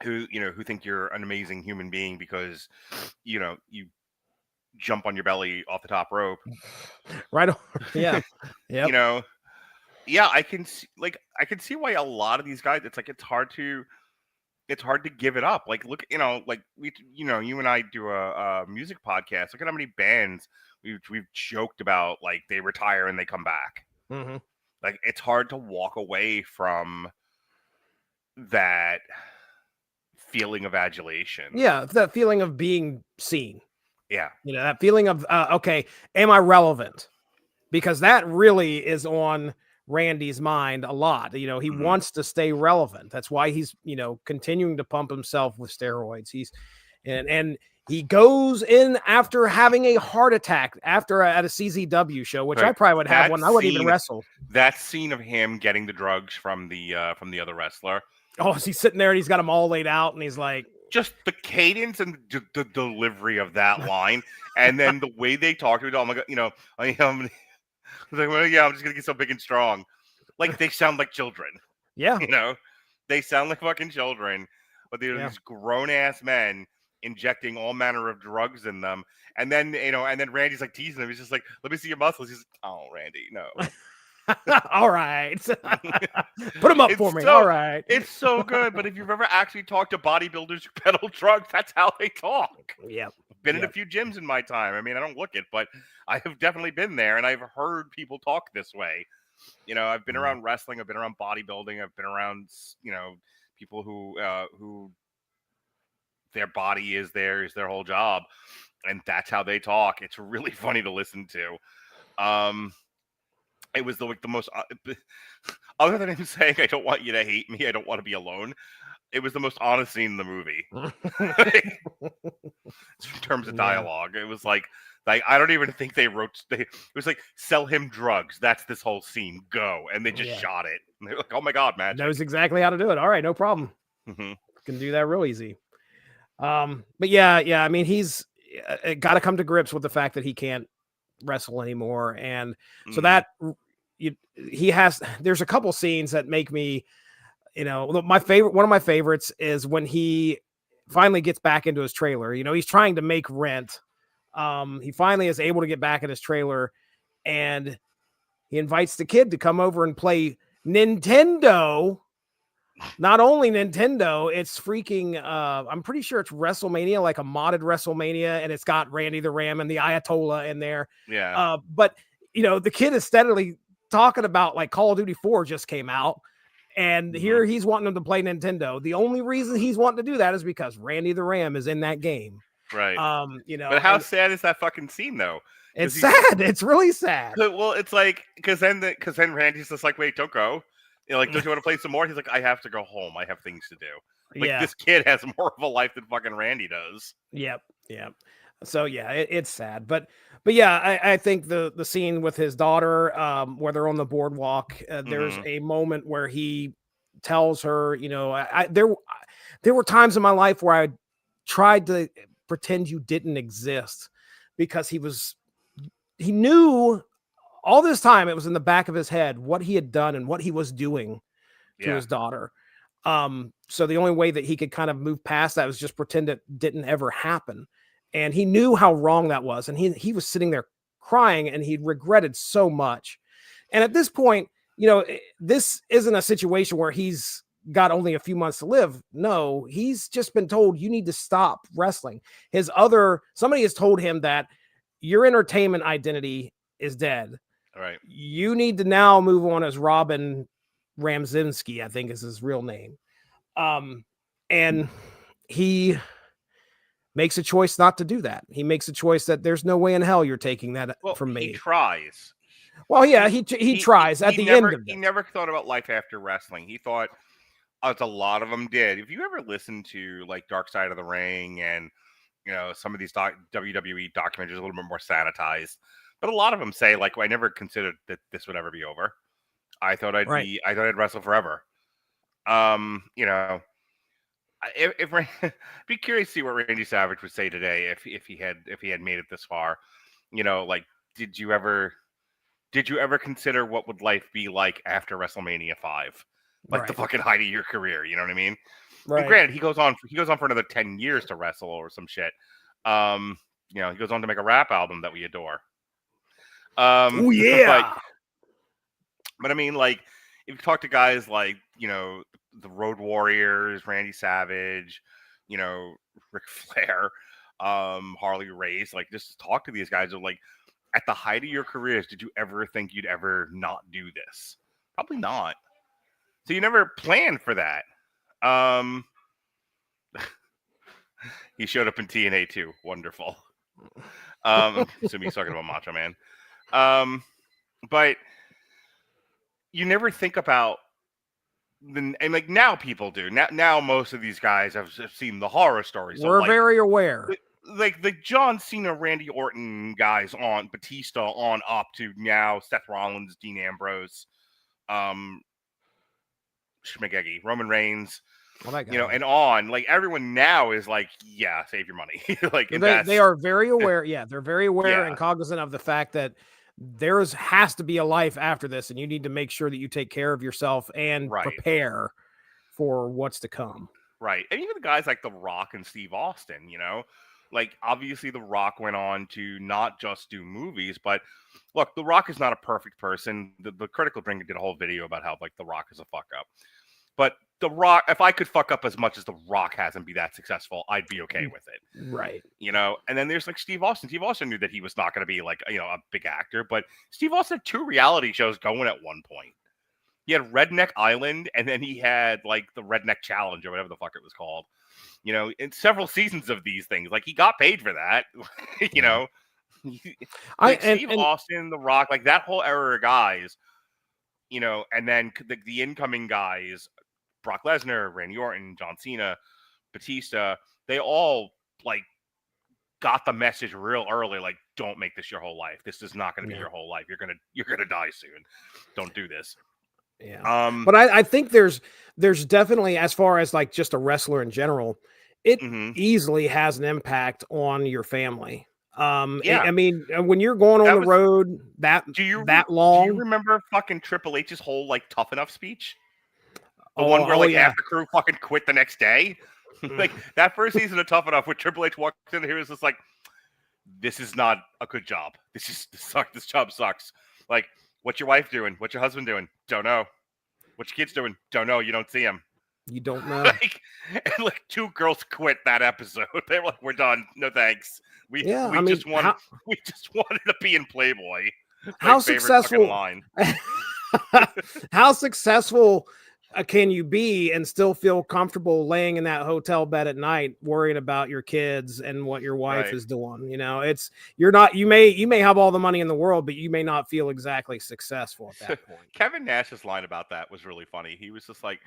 who think you're an amazing human being because, you jump on your belly off the top rope. Right. Yeah. Yeah. Yeah, I can see why a lot of these guys, it's hard to give it up. Like, look, like you and I do a music podcast. Look at how many bands we've joked about, like they retire and they come back. Like, it's hard to walk away from that feeling of adulation. Yeah, that feeling of being seen. Yeah. That feeling of, okay, am I relevant? Because that really is on Randy's mind a lot. You know, he Mhm. wants to stay relevant. That's why he's, you know, continuing to pump himself with steroids. And he goes in after having a heart attack at a CZW show, which Right. I probably would have That one. I wouldn't even scene- wrestle. That scene of him getting the drugs from the other wrestler, Oh, he's sitting there and he's got them all laid out, and he's like, just the cadence and the delivery of that line, and then the way they talk to it. Oh my god, you know, I am. Like, well, yeah, I'm just gonna get so big and strong. Like they sound like children. yeah, You know, they sound like fucking children, but they're Yeah. these grown ass men injecting all manner of drugs in them. And then, you know, and then Randy's like teasing him. He's just like, let me see your muscles. He's like, oh, Randy, no. all right, put him up It's for me. so- All right, It's so good. But if you've ever actually talked to bodybuilders who peddle drugs, that's how they talk. yeah, Been in a Yep. few gyms in my time. I mean, I don't look it, but I have definitely been there, and I've heard people talk this way. You know, I've been Mhm. around wrestling, I've been around bodybuilding, I've been around, you know, people who their body is their whole job, and that's how they talk. It's really funny to listen to. It was the most other than him saying, "I don't want you to hate me, I don't want to be alone." It was the most honest scene in the movie. In terms of Yeah. dialogue, it was like I don't even think they wrote. It was like, sell him drugs. That's this whole scene. Go, and they just Yeah. shot it. And they're like, oh my god, man. Knows exactly how to do it. All right, no problem. Mhm. Can do that real easy. But yeah, I mean, he's got to come to grips with the fact that he can't wrestle anymore, and so Mhm. that he has. There's a couple scenes that make me, you know, one of my favorites is when he finally gets back into his trailer. You know, he's trying to make rent. He finally is able to get back in his trailer, and he invites the kid to come over and play Nintendo. Not only Nintendo, it's freaking I'm pretty sure it's WrestleMania, like a modded WrestleMania, and it's got Randy the Ram and the Ayatollah in there. Yeah. But you know, the kid is steadily talking about like Call of Duty 4 just came out, and here he's wanting them to play Nintendo. The only reason he's wanting to do that is because Randy the Ram is in that game. Right. You know, But how and sad is that fucking scene though? it's 'Cause he's- sad. It's really sad. Well, it's like because then Randy's just like, wait, don't go. You know, like, don't you want to play some more? He's like, I have to go home. I have things to do. Like Yeah. this kid has more of a life than fucking Randy does. Yep. So yeah, it's sad, but yeah, I think the scene with his daughter, where they're on the boardwalk, there's Mhm. a moment where he tells her, you know, there were times in my life where I tried to pretend you didn't exist, because he knew all this time, it was in the back of his head what he had done and what he was doing to Yeah. his daughter. So the only way that he could kind of move past that was just pretend it didn't ever happen. And he knew how wrong that was. And he was sitting there crying, and he regretted so much. And at this point, you know, this isn't a situation where he's got only a few months to live. No, he's just been told, you need to stop wrestling. Somebody has told him that your entertainment identity is dead. All right. You need to now move on as Robin Ramzinski, I think is his real name. And he makes a choice not to do that. He makes a choice that there's no way in hell you're taking that Well, from he me. tries. Well, yeah, he tries at the never, end of He it. never thought about life after wrestling. He thought, as a lot of them did. If you ever listen to like Dark Side of the Ring and, you know, some of these WWE documentaries a little bit more sanitized, but a lot of them say like, I never considered that this would ever be over. I thought I'd wrestle forever. You know, if be curious to see what Randy Savage would say today if he had made it this far. You know, like, did you ever consider what would life be like after WrestleMania 5? Like the Right. fucking height of your career, you know what I mean? And Right. granted, he goes on for another 10 years to wrestle or some shit. You know, he goes on to make a rap album that we adore. Oh yeah. But I mean, like, if you talk to guys like, you know, the Road Warriors, Randy Savage, you know, Ric Flair, Harley Race, like, just talk to these guys of like, at the height of your careers, did you ever think you'd ever not do this? Probably not. So you never planned for that. He showed up in TNA too. Wonderful. So he's talking about Macho Man. But you never think about and like now people do. Now most of these guys have seen the horror stories. So We're like, very aware. like the John Cena, Randy Orton guys on Batista on up to now Seth Rollins, Dean Ambrose, Schmegegi, Roman Reigns, Well, that you know, guy. and on. Like everyone now is like, yeah, save your money. Like invest. They are very aware. Yeah, they're very aware Yeah. and cognizant of the fact that has to be a life after this, and you need to make sure that you take care of yourself and Right. prepare for what's to come. Right. And even the guys like The Rock and Steve Austin, you know, like obviously The Rock went on to not just do movies, but look, The Rock is not a perfect person. The Critical Drinker did a whole video about how like The Rock is a fuck up. But The Rock, if I could fuck up as much as The Rock has and be that successful, I'd be okay with it. Right. You know, and then there's like Steve Austin. Steve Austin knew that he was not going to be like, you know, a big actor, but Steve Austin had 2 reality shows going at one point. He had Redneck Island, and then he had like the Redneck Challenge or whatever the fuck it was called. You know, in several seasons of these things, like he got paid for that. You know, like Steve Austin, The Rock, like that whole era of guys. You know, and then the incoming guys, Brock Lesnar, Randy Orton, John Cena, Batista, they all like got the message real early, like, don't make this your whole life. This is not going to be your whole life. You're gonna die soon. Don't do this. Yeah. But I think there's definitely, as far as like just a wrestler in general, it easily has an impact on your family. I mean, when you're going on the road that long. Do you remember fucking Triple H's whole like Tough Enough speech? The one where half the crew fucking quit the next day. Like that first season of Tough Enough, where Triple H walked in here, was just like, this is not a good job. This job sucks. Like, what's your wife doing? What's your husband doing? Don't know. What's your kids doing? Don't know. You don't see them. You don't know. And 2 girls quit that episode. They were like, "We're done. No thanks. We just wanted to be in Playboy." How successful? How successful can you be and still feel comfortable laying in that hotel bed at night, worrying about your kids and what your wife is doing? You know, you may have all the money in the world, but you may not feel exactly successful at that point. Kevin Nash's line about that was really funny. He was just like,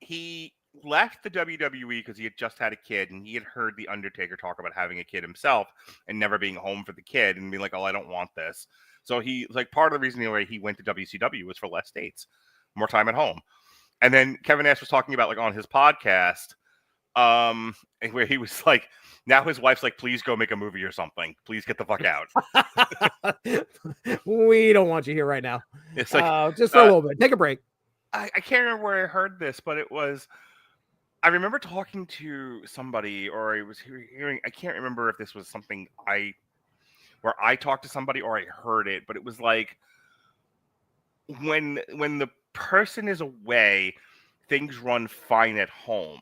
he left the WWE because he had just had a kid, and he had heard The Undertaker talk about having a kid himself and never being home for the kid and being like, oh, I don't want this. So he like, part of the reason he went to WCW was for less dates, more time at home. And then Kevin Nash was talking about like on his podcast, where he was like, now his wife's like, please go make a movie or something. Please get the fuck out. We don't want you here right now. It's like, just for a little bit. Take a break. I can't remember where I heard this, but I remember talking to somebody, or I was hearing, I can't remember if this was something where I talked to somebody or I heard it, but it was like, when the person is away, things run fine at home,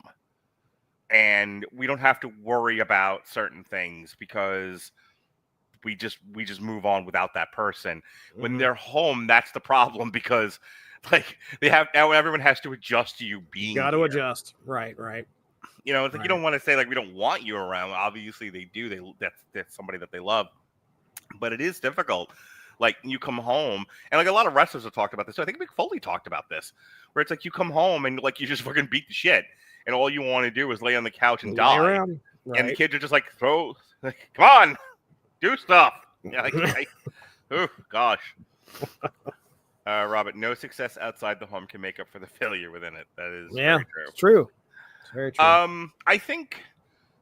and we don't have to worry about certain things because we just move on without that person. When they're home, that's the problem, because like everyone has to adjust to you being. Got to adjust, right? You know, it's like, you don't want to say like we don't want you around. Obviously, they do. That's somebody that they love, but it is difficult. Like, you come home, and like a lot of wrestlers have talked about this. So I think Mick Foley talked about this, where it's like you come home and like you just fucking beat the shit, and all you want to do is lay on the couch and die. Around, right. And the kids are just like, come on, do stuff. Yeah, oh gosh. Robert, no success outside the home can make up for the failure within it. That is very true. It's true. It's very true. I think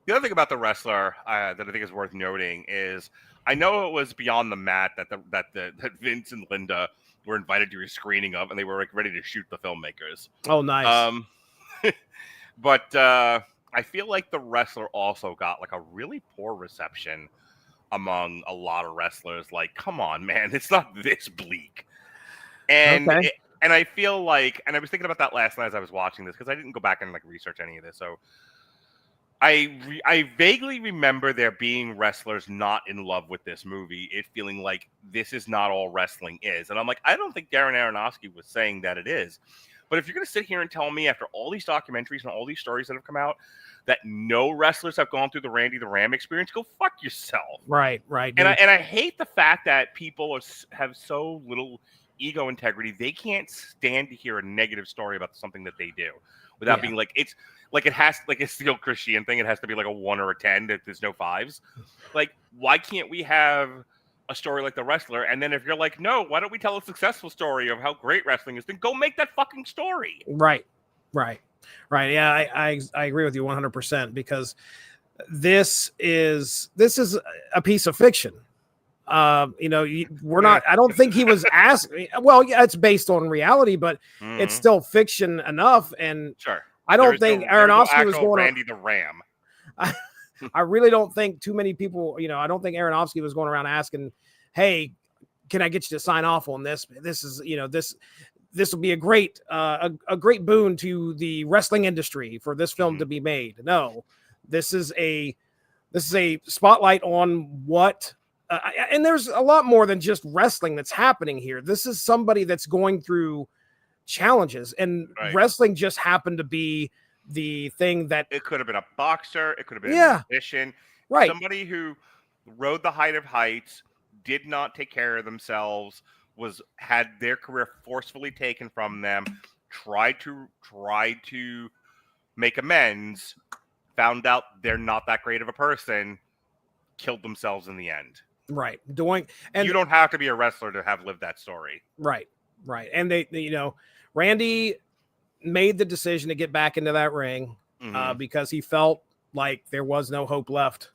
the other thing about the wrestler that I think is worth noting is, I know it was Beyond the Mat that Vince and Linda were invited to a screening of, and they were like ready to shoot the filmmakers. Oh, nice. But I feel like the wrestler also got like a really poor reception among a lot of wrestlers. Like, come on, man, it's not this bleak. And and I feel like, and I was thinking about that last night as I was watching this, because I didn't go back and like research any of this. So I vaguely remember there being wrestlers not in love with this movie, it feeling like this is not all wrestling is. And I'm like, I don't think Darren Aronofsky was saying that it is. But if you're going to sit here and tell me after all these documentaries and all these stories that have come out that no wrestlers have gone through the Randy the Ram experience, go fuck yourself. Right. And I hate the fact that people have so little ego integrity. They can't stand to hear a negative story about something that they do without being like, it's like it has like a Steel Christian thing. It has to be like a 1 or a 10. There's no 5s. Like, why can't we have a story like The Wrestler? And then if you're like, no, why don't we tell a successful story of how great wrestling is? Then go make that fucking story. Right. Yeah, I agree with you 100% because this is a piece of fiction. We're not. I don't think he was asked. Well, yeah, it's based on reality, but it's still fiction enough. And Sure, I don't think Aronofsky was going Randy the Ram. I really don't think too many people. I don't think Aronofsky was going around asking, "Hey, can I get you to sign off on this? This is this will be a great boon to the wrestling industry for this film to be made." No, this is a spotlight on what. And there's a lot more than just wrestling that's happening here. This is somebody that's going through challenges, and wrestling just happened to be the thing that it could have been a boxer. It could have been a musician. Right. Somebody who rode the height of heights, did not take care of themselves, had their career forcefully taken from them, tried to make amends, found out they're not that great of a person, killed themselves in the end. Right. And you don't have to be a wrestler to have lived that story. Right. And they Randy made the decision to get back into that ring because he felt like there was no hope left.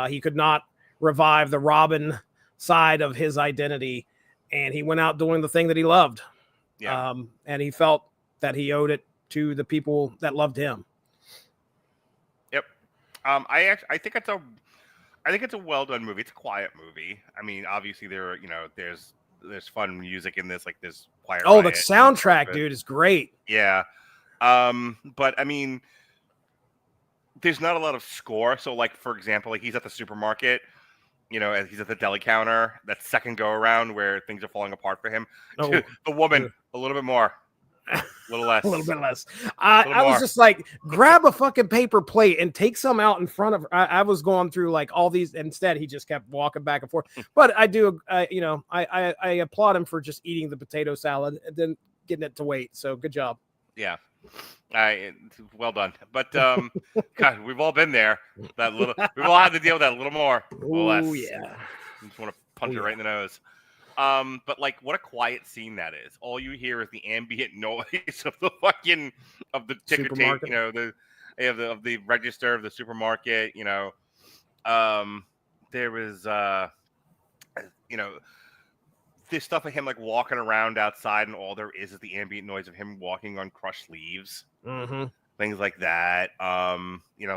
He could not revive the Robin side of his identity, and he went out doing the thing that he loved. Yeah. And he felt that he owed it to the people that loved him. Yep. I think it's a well done movie. It's a quiet movie. I mean, obviously there's fun music in this, like this quiet. Oh, the soundtrack, dude, is great. Yeah. But I mean, there's not a lot of score. So, like, for example, like he's at the supermarket, and he's at the deli counter. That second go around where things are falling apart for him. Oh, the woman, a little bit more. A little less. A little bit less. I was just like, grab a fucking paper plate and take some out in front of her. I was going through like all these. Instead, he just kept walking back and forth. But I do, I applaud him for just eating the potato salad and then getting it to wait. So good job. Yeah. Well done. But God, we've all been there. We've all had to deal with that a little more. Oh yeah. I just want to punch it right in the nose. But like, what a quiet scene that is. All you hear is the ambient noise of the ticker tape, of the register of the supermarket. There was, this stuff of him like walking around outside, and all there is the ambient noise of him walking on crushed leaves, things like that.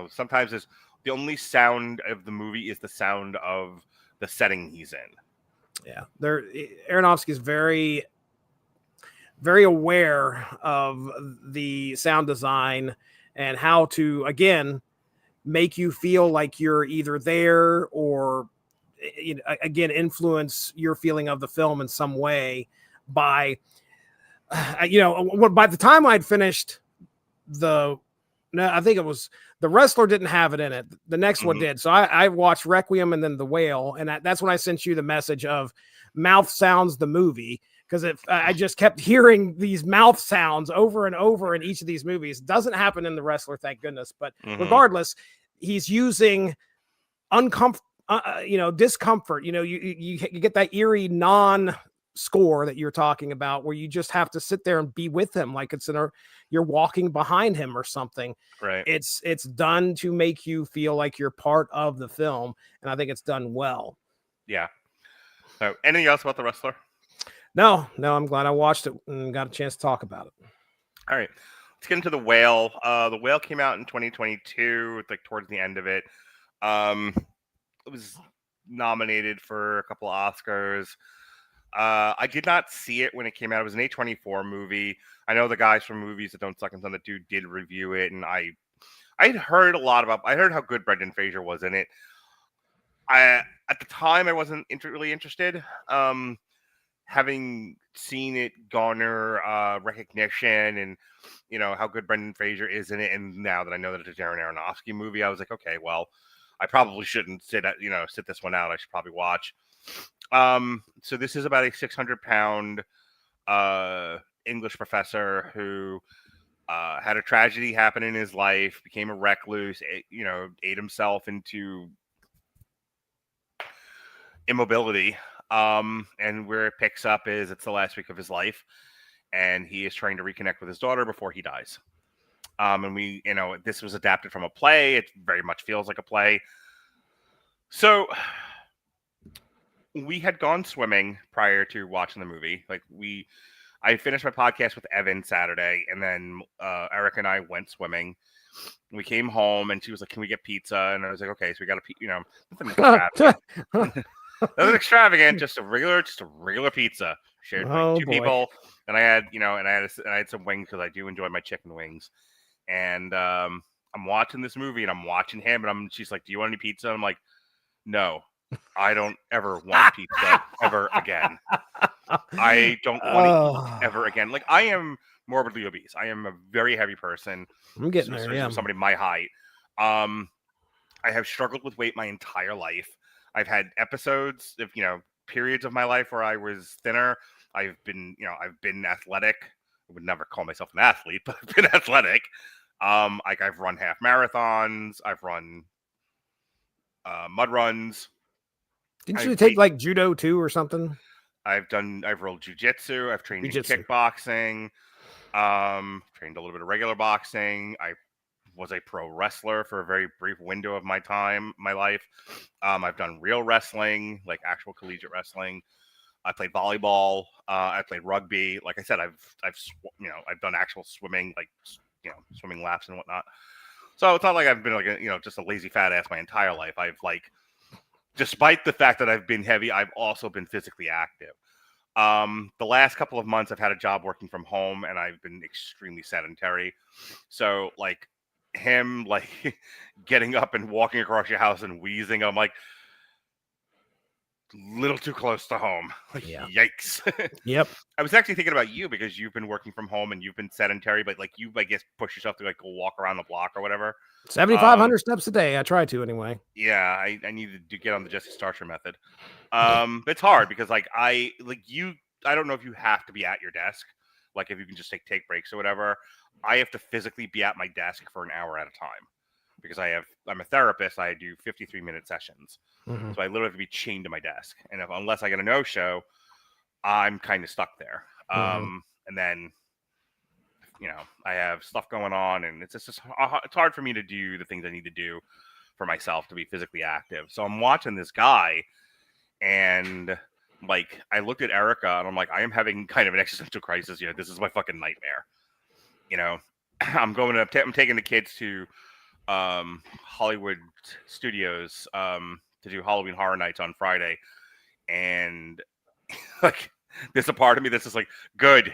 Sometimes the only sound of the movie is the sound of the setting he's in. Yeah, Aronofsky is very, very aware of the sound design and how to, again, make you feel like you're either there or, again, influence your feeling of the film in some way by, by the time I'd finished I think it was The Wrestler didn't have it in it. The next one did. So I watched Requiem and then The Whale. And that's when I sent you the message of Mouth Sounds the movie. Because I just kept hearing these mouth sounds over and over in each of these movies. Doesn't happen in The Wrestler, thank goodness. But regardless, he's using discomfort. You get that eerie score that you're talking about where you just have to sit there and be with him like you're walking behind him or something. Right. It's done to make you feel like you're part of the film, and I think it's done well. Yeah. So, anything else about The Wrestler? No, I'm glad I watched it and got a chance to talk about it. All right, let's get into The Whale. The Whale came out in 2022, like towards the end of it. It was nominated for a couple of Oscars. I did not see it when it came out. It was an A24 movie. I know the guys from Movies That Don't Suck and Son That did review it, and I'd heard I heard how good Brendan Fraser was in it. At the time, I wasn't really interested. Having seen it garner recognition and how good Brendan Fraser is in it, and now that I know that it's a Darren Aronofsky movie, I was like, okay, well, I probably shouldn't sit this one out. I should probably watch. So this is about a 600-pound English professor who had a tragedy happen in his life, became a recluse, ate himself into immobility. And where it picks up is it's the last week of his life, and he is trying to reconnect with his daughter before he dies. And this was adapted from a play. It very much feels like a play. So we had gone swimming prior to watching the movie. I finished my podcast with Evan Saturday, and then Eric and I went swimming. We came home, and she was like, "Can we get pizza?" And I was like, "Okay." So we got nothing extravagant. Nothing extravagant, just a regular pizza. Shared with two people, and I had some wings because I do enjoy my chicken wings. And I'm watching this movie, and I'm watching him, and she's like, "Do you want any pizza?" And I'm like, "No, I don't ever want pizza ever again. I don't want to eat ever again." Like, I am morbidly obese. I am a very heavy person. I'm getting there. Yeah, somebody my height. I have struggled with weight my entire life. I've had episodes of periods of my life where I was thinner. I've been athletic. I would never call myself an athlete, but I've been athletic. I've run half marathons. I've run mud runs. Didn't you take like judo too or something? I've rolled jujitsu. I've trained in kickboxing. Trained a little bit of regular boxing. I was a pro wrestler for a very brief window of my life. I've done real wrestling, like actual collegiate wrestling. I played volleyball. I played rugby. Like I said, I've done actual swimming, like swimming laps and whatnot. So it's not like I've been like just a lazy fat ass my entire life. I've despite the fact that I've been heavy, I've also been physically active. The last couple of months I've had a job working from home, and I've been extremely sedentary. So him getting up and walking across your house and wheezing, I'm like, little too close to home. Yikes. Yep. I was actually thinking about you because you've been working from home and you've been sedentary, but you, I guess, push yourself to go walk around the block or whatever. 7,500 steps a day. I try to anyway. Yeah, I needed to get on the Jesse Starcher method. It's hard because I don't know if you have to be at your desk, like if you can just take breaks or whatever. I have to physically be at my desk for an hour at a time because I'm a therapist. I do 53-minute sessions. So I literally have to be chained to my desk. And unless I get a no-show, I'm kind of stuck there. And then, I have stuff going on, and it's hard for me to do the things I need to do for myself to be physically active. So I'm watching this guy, and I looked at Erica, and I'm like, I am having kind of an existential crisis. This is my fucking nightmare. I'm taking the kids to Hollywood Studios to do Halloween Horror Nights on Friday, and there's a part of me that's just like, good,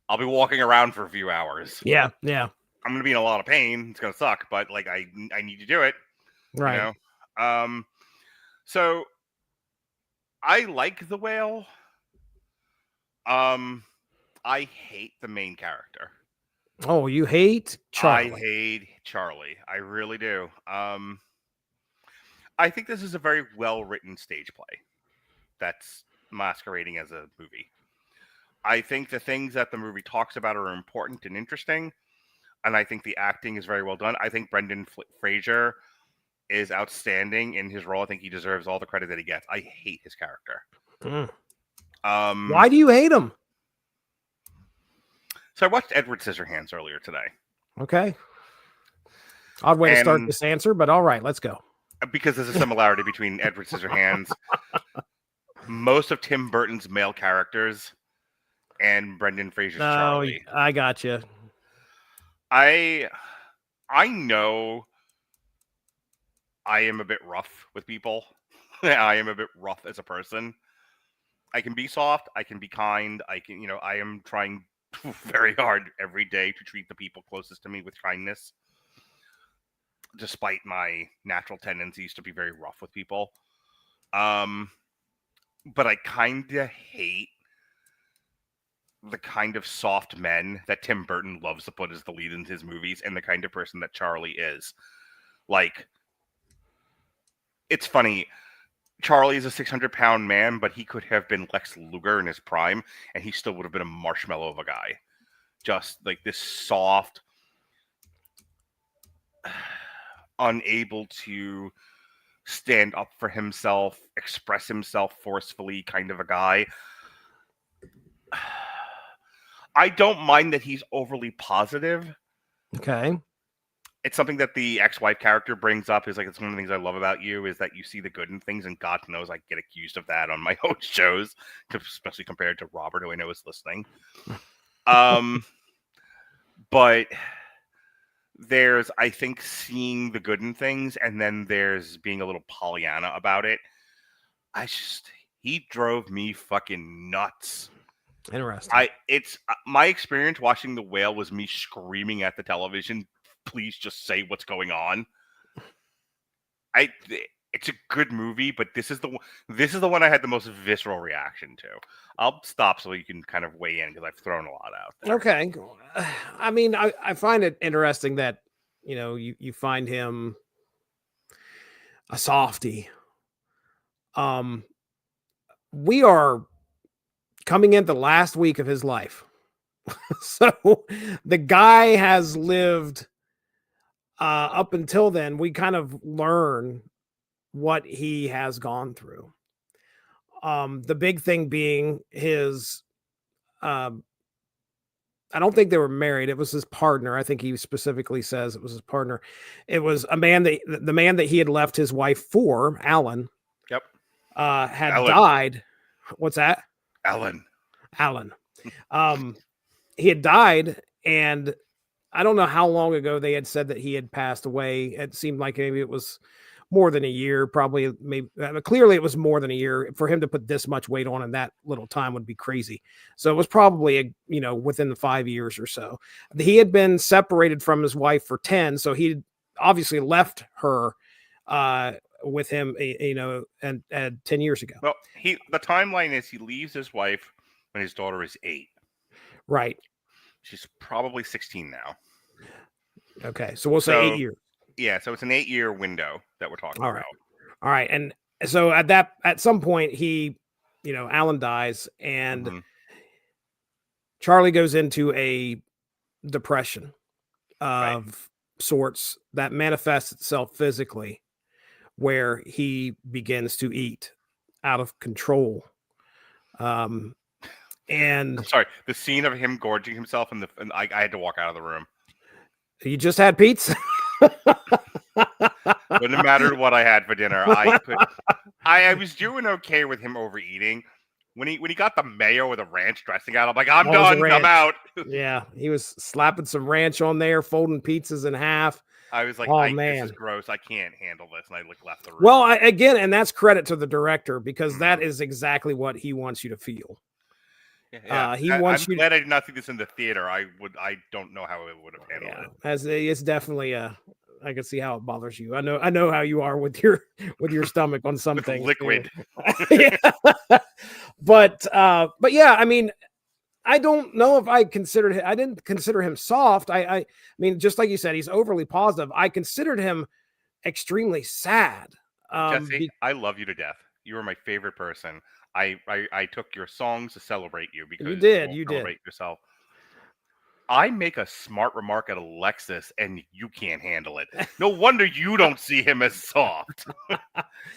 I'll be walking around for a few hours. Yeah I'm gonna be in a lot of pain. It's gonna suck, but I need to do it, right? So I like The Whale. I hate the main character. Oh, you hate Charlie? I hate Charlie. I really do. I think this is a very well-written stage play that's masquerading as a movie. I think the things that the movie talks about are important and interesting, and I think the acting is very well done. I think Brendan Fraser is outstanding in his role. I think he deserves all the credit that he gets. I hate his character. Why do you hate him? So I watched Edward Scissorhands earlier today. Okay. Odd way to start this answer, but all right, let's go. Because there's a similarity between Edward Scissorhands, most of Tim Burton's male characters, and Brendan Fraser's Charlie. I got you. I know I am a bit rough with people. I am a bit rough as a person. I can be soft. I can be kind. I am trying very hard every day to treat the people closest to me with kindness, despite my natural tendencies to be very rough with people. But I kind of hate the kind of soft men that Tim Burton loves to put as the lead in his movies, and the kind of person that Charlie is. It's funny. Charlie is a 600-pound man, but he could have been Lex Luger in his prime, and he still would have been a marshmallow of a guy. Just like this soft, unable to stand up for himself, express himself forcefully kind of a guy. I don't mind that he's overly positive. Okay. It's something that the ex-wife character brings up. Is like, it's one of the things I love about you is that you see the good in things, and God knows I get accused of that on my own shows, especially compared to Robert, who I know is listening. But there's, I think, seeing the good in things, and then there's being a little Pollyanna about it. He drove me fucking nuts. Interesting. It's my experience watching The Whale was me screaming at the television, please just say what's going on. It's a good movie, but this is the one I had the most visceral reaction to. I'll stop so you can kind of weigh in, because I've thrown a lot out there. Okay. I mean, I find it interesting that, you find him a softie. We are coming into the last week of his life. So the guy has lived up until then. We kind of learn what he has gone through. The big thing being his, I don't think they were married. It was his partner. I think he specifically says it was his partner. It was the man that he had left his wife for, Alan. Yep. Had Ellen. died. What's that? Ellen. He had died, and I don't know how long ago they had said that he had passed away. It seemed like maybe it was more than a year, probably. Maybe clearly it was more than a year. For him to put this much weight on in that little time would be crazy. So it was probably within the 5 years or so. He had been separated from his wife for 10, so he obviously left her with him, and 10 years ago. Well, the timeline is he leaves his wife when his daughter is 8. Right. She's probably 16 now. Okay, so we'll say 8 years. Yeah, so it's an 8-year window that we're talking about. All right, and so at some point he, Alan dies, and Charlie goes into a depression of sorts that manifests itself physically, where he begins to eat out of control. And I'm sorry, the scene of him gorging himself and I had to walk out of the room. You just had pizza. Wouldn't have mattered what I had for dinner. I was doing okay with him overeating. When he got the mayo or the ranch dressing out, I'm like, I'm done. I'm out. Yeah, he was slapping some ranch on there, folding pizzas in half. I was like, oh, man, this is gross. I can't handle this. And I left the room. Well, and that's credit to the director, because that is exactly what he wants you to feel. Yeah. I'm glad I did not see this in the theater. I don't know how it would have handled it. It's definitely I can see how it bothers you. I know how you are with your stomach on something. Liquid. Yeah. But yeah, I mean, I don't know if I didn't consider him soft. I mean, just like you said, he's overly positive. I considered him extremely sad. Jesse, I love you to death. You are my favorite person. I took your songs to celebrate you because you did celebrate yourself. I make a smart remark at Alexis and you can't handle it. No wonder you don't see him as soft.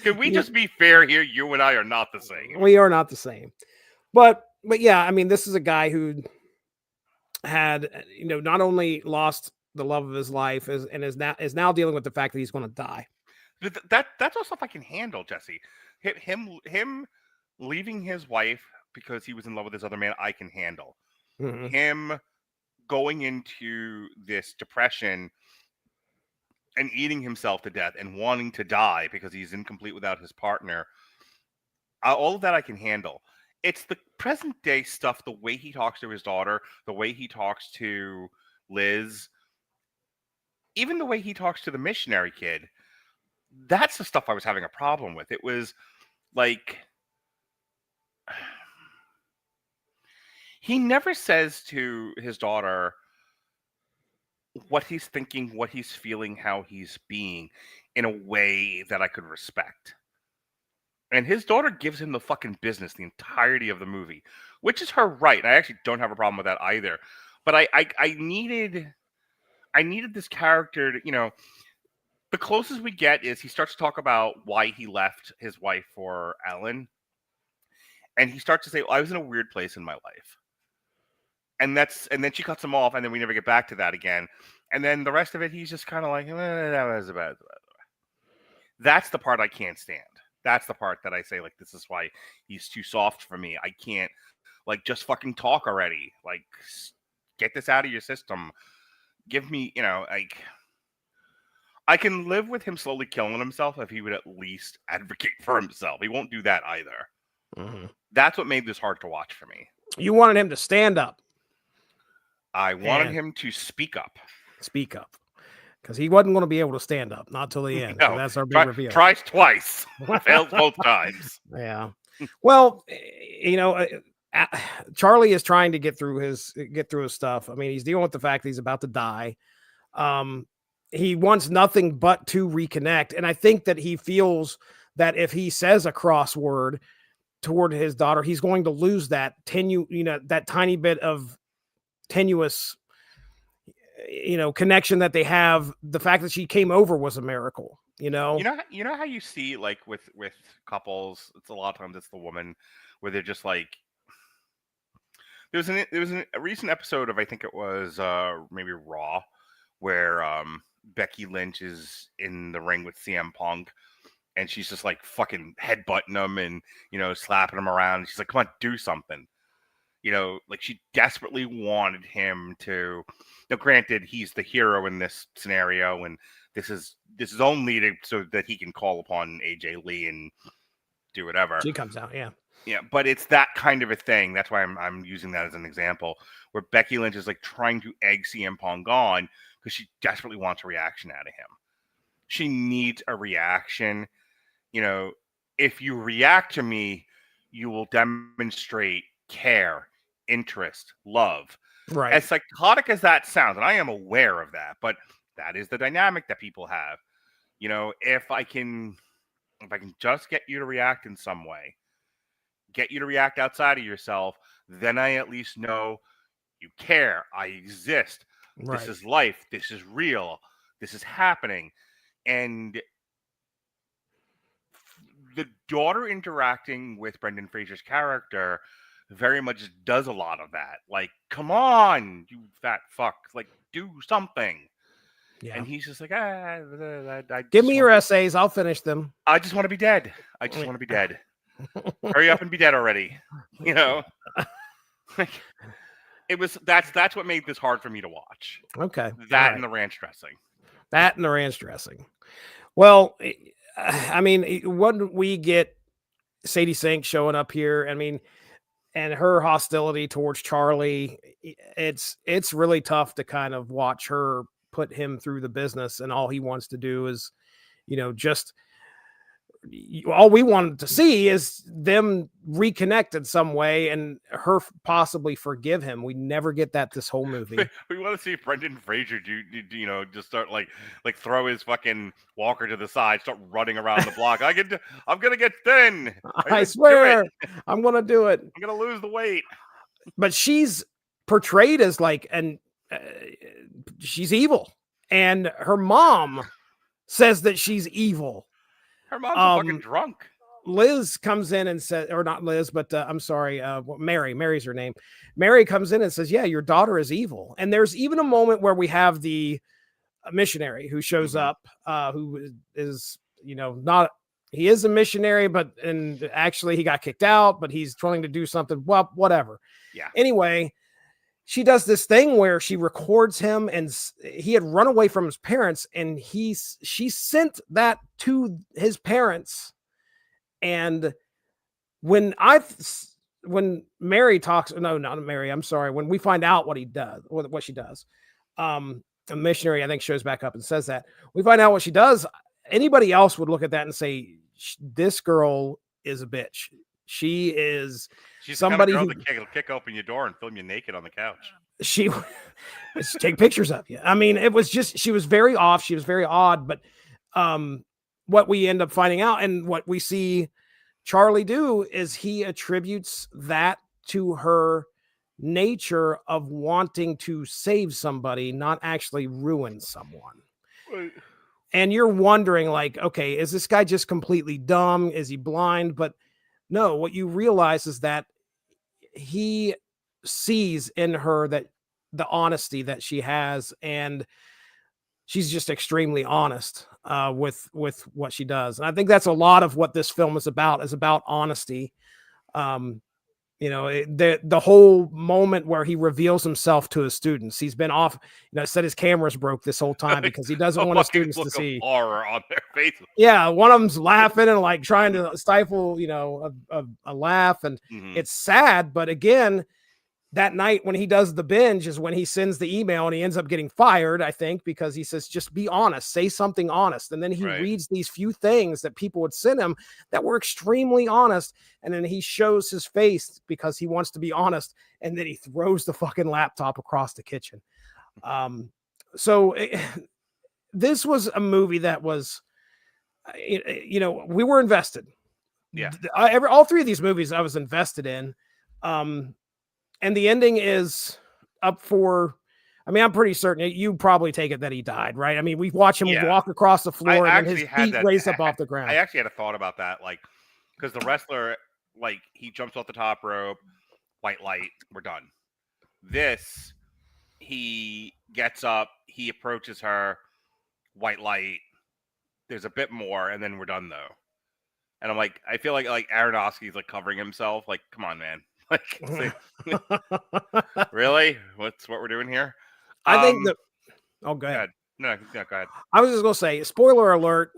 Can we just be fair here? You and I are not the same. We are not the same. But yeah, I mean, this is a guy who had, not only lost the love of his life and is now dealing with the fact that he's going to die. That's all stuff I can handle, Jesse. Him leaving his wife because he was in love with this other man, I can handle. Mm-hmm. Him going into this depression and eating himself to death and wanting to die because he's incomplete without his partner, all of that I can handle. It's the present day stuff, the way he talks to his daughter, the way he talks to Liz, even the way he talks to the missionary kid. That's the stuff I was having a problem with. It was like, he never says to his daughter what he's thinking, what he's feeling, how he's being in a way that I could respect. And his daughter gives him the fucking business the entirety of the movie, which is her right. And I actually don't have a problem with that either. But I needed this character to, the closest we get is he starts to talk about why he left his wife for Ellen. And he starts to say, well, I was in a weird place in my life. And then she cuts him off, and then we never get back to that again. And then the rest of it, he's just kind of like, that was about. That's the part I can't stand. That's the part that I say, like, this is why he's too soft for me. I can't, like, just fucking talk already. Like, get this out of your system. Give me, like, I can live with him slowly killing himself if he would at least advocate for himself. He won't do that either. Mm-hmm. That's what made this hard to watch for me. You wanted him to stand up. I wanted him to speak up. Speak up. Because he wasn't going to be able to stand up, not till the end. No, That's our big reveal. Tries twice. Fails both times. Yeah. Well, Charlie is trying to get through his stuff. I mean, he's dealing with the fact that he's about to die. He wants nothing but to reconnect. And I think that he feels that if he says a crossword toward his daughter, he's going to lose that that tiny bit of tenuous connection that they have. The fact that she came over was a miracle. You know how you see, like, with couples, it's a lot of times it's the woman where they're just like, there was a recent episode of, I think it was maybe Raw, where Becky Lynch is in the ring with CM Punk, and she's just like fucking headbutting him and slapping him around. She's like, come on, do something. Like, she desperately wanted him to. Now, granted, he's the hero in this scenario, and this is only so that he can call upon AJ Lee and do whatever. She comes out, yeah. Yeah, but it's that kind of a thing. That's why I'm using that as an example, where Becky Lynch is like trying to egg CM Punk on because she desperately wants a reaction out of him. She needs a reaction. If you react to me, you will demonstrate care, interest, love. Right. As psychotic as that sounds, and I am aware of that, but that is the dynamic that people have. If I can just get you to react in some way, get you to react outside of yourself, then I at least know you care. I exist. Right. This is life. This is real. This is happening. And the daughter interacting with Brendan Fraser's character very much does a lot of that. Like, come on, you fat fuck. Like, do something. Yeah. And he's just like, give me your essays. I'll finish them. I just want to be dead. I just want to be dead. Hurry up and be dead already. Like, that's what made this hard for me to watch. Okay. That and the ranch dressing. Well, I mean, when we get Sadie Sink showing up here, I mean, and her hostility towards Charlie, it's really tough to kind of watch her put him through the business, and all he wants to do is, just all we wanted to see is them reconnect in some way and her possibly forgive him. We never get that this whole movie. We want to see Brendan Fraser do just start like throw his fucking walker to the side, start running around the block. I'm gonna get thin. I swear I'm gonna do it. I'm gonna lose the weight. But she's portrayed as like, she's evil, and her mom says that she's evil. Her mom's a fucking drunk. Liz comes in and says, or not Liz, but I'm sorry, Mary's her name. Mary comes in and says, yeah, your daughter is evil. And there's even a moment where we have the missionary who shows up, who is, not, he is a missionary, and actually he got kicked out, but he's trying to do something. Well, whatever. Yeah. Anyway, she does this thing where she records him, and he had run away from his parents, and she sent that to his parents. And when Mary talks, no, not Mary, I'm sorry. When we find out what she does, a missionary, I think, shows back up and says that. We find out what she does. Anybody else would look at that and say, this girl is a bitch. She's somebody the kind of girl that'll kick open your door and film you naked on the couch. She take pictures of you. I mean, it was just, she was very off. She was very odd, but what we end up finding out and what we see Charlie do is he attributes that to her nature of wanting to save somebody, not actually ruin someone. And you're wondering, like, okay, is this guy just completely dumb? Is he blind? But no, what you realize is that he sees in her that the honesty that she has, and she's just extremely honest with what she does. And I think that's a lot of what this film is about honesty. The whole moment where he reveals himself to his students. He's been off, said his camera's broke this whole time because he doesn't want his students to see horror on their faces. Yeah, one of them's laughing and like trying to stifle, a laugh, and it's sad. But again, that night when he does the binge is when he sends the email, and he ends up getting fired, I think, because he says, just be honest, say something honest. And then he reads these few things that people would send him that were extremely honest. And then he shows his face because he wants to be honest. And then he throws the fucking laptop across the kitchen. This was a movie that was, we were invested. Yeah. All three of these movies I was invested in. And the ending is up for, I'm pretty certain you probably take it that he died, right? I mean, we watch him walk across the floor and his feet raised up off the ground. I actually had a thought about that, like, because the wrestler, like, he jumps off the top rope, white light, we're done. This, he gets up, he approaches her, white light, there's a bit more, and then we're done, though. And I'm like, I feel like Aronofsky's like covering himself. Like, come on, man. Like, really? What's what we're doing here? I think that. Oh, go ahead. No, go ahead. I was just gonna say, spoiler alert.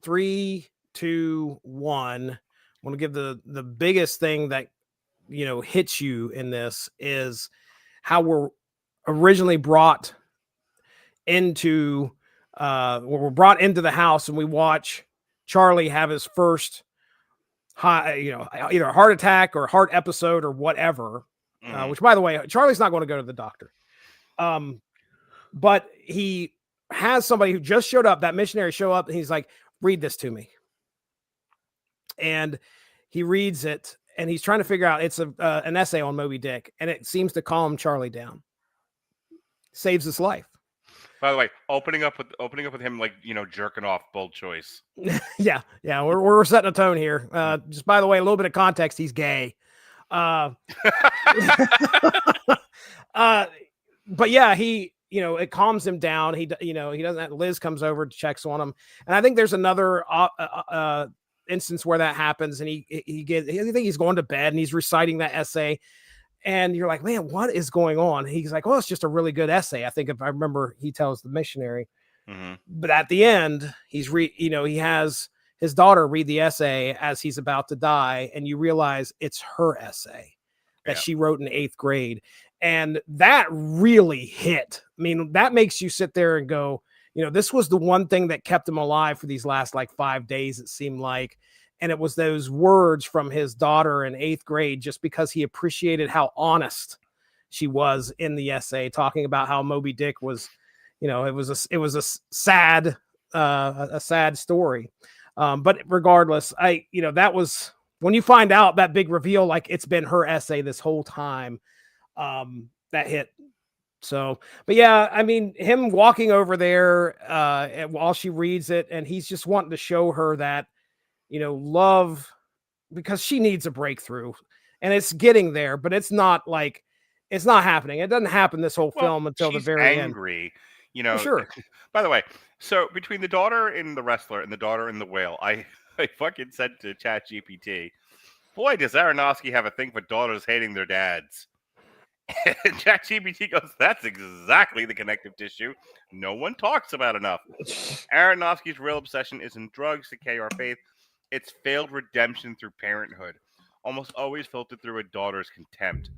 3, 2, 1. I want to give the biggest thing that hits you in this is how we're originally brought into we're brought into the house, and we watch Charlie have his first either a heart attack or heart episode or whatever, which, by the way, Charlie's not going to go to the doctor. But he has somebody who just showed up, that missionary show up, and he's like, read this to me. And he reads it, and he's trying to figure out, it's an essay on Moby Dick, and it seems to calm Charlie down. Saves his life. By the way, opening up with him, like, jerking off, bold choice. yeah. We're setting a tone here. Just by the way, a little bit of context, he's gay. But yeah, he, it calms him down. He doesn't have, Liz comes over, checks on him. And I think there's another instance where that happens, and I think he's going to bed and he's reciting that essay. And you're like, man, what is going on? He's like, well, it's just a really good essay. I think, if I remember, he tells the missionary. But at the end, he has his daughter read the essay as he's about to die, and you realize it's her essay that she wrote in 8th grade. And that really hit. I mean, that makes you sit there and go, this was the one thing that kept him alive for these last 5 days, it seemed like. And it was those words from his daughter in 8th grade, just because he appreciated how honest she was in the essay, talking about how Moby Dick was, it was a sad story. But regardless, that was when you find out that big reveal, like it's been her essay this whole time, that hit. So, but yeah, I mean, him walking over there while she reads it, and he's just wanting to show her that, love, because she needs a breakthrough, and it's getting there, but it's not happening. It doesn't happen this whole film until the very angry, end. Sure. By the way, so between the daughter in The Wrestler and the daughter in The Whale, I fucking said to ChatGPT, boy, does Aronofsky have a thing for daughters hating their dads. And ChatGPT goes, that's exactly the connective tissue no one talks about enough. Aronofsky's real obsession isn't drugs, decay, or faith. It's failed redemption through parenthood, almost always filtered through a daughter's contempt.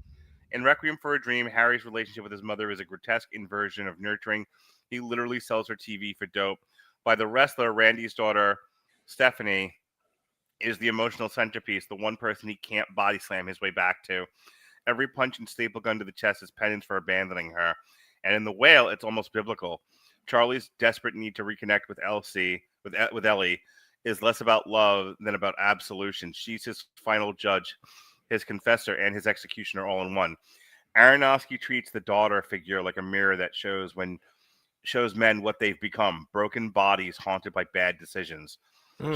In Requiem for a Dream, Harry's relationship with his mother is a grotesque inversion of nurturing. He literally sells her TV for dope. By The Wrestler, Randy's daughter, Stephanie, is the emotional centerpiece, the one person he can't body slam his way back to. Every punch and staple gun to the chest is penance for abandoning her. And in The Whale, it's almost biblical. Charlie's desperate need to reconnect with Ellie is less about love than about absolution. She's his final judge, his confessor, and his executioner all in one. Aronofsky treats the daughter figure like a mirror that shows men what they've become, broken bodies haunted by bad decisions.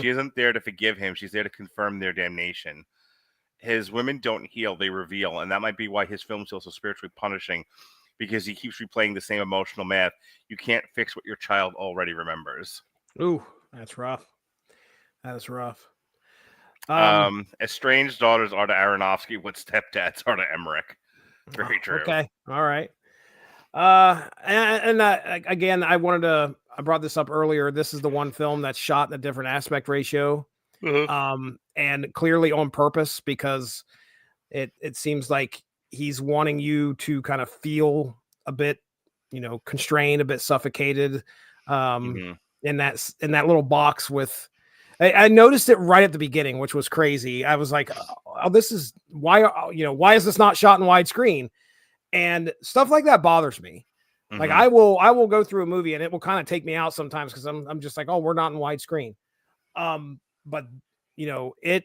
She isn't there to forgive him. She's there to confirm their damnation. His women don't heal, they reveal. And that might be why his films feel so spiritually punishing, because he keeps replaying the same emotional math. You can't fix what your child already remembers. Ooh, that's rough. That is rough. Estranged daughters are to Aronofsky what stepdads are to Emmerich. Very true. Okay. All right. Again, I brought this up earlier. This is the one film that's shot in a different aspect ratio. And clearly on purpose, because it seems like he's wanting you to kind of feel a bit, constrained, a bit suffocated, in that little box with. I noticed it right at the beginning, which was crazy. I was like, "Oh, this is why is this not shot in widescreen?" And stuff like that bothers me. Like I will go through a movie and it will kind of take me out sometimes because I'm just like, oh, we're not in widescreen. But it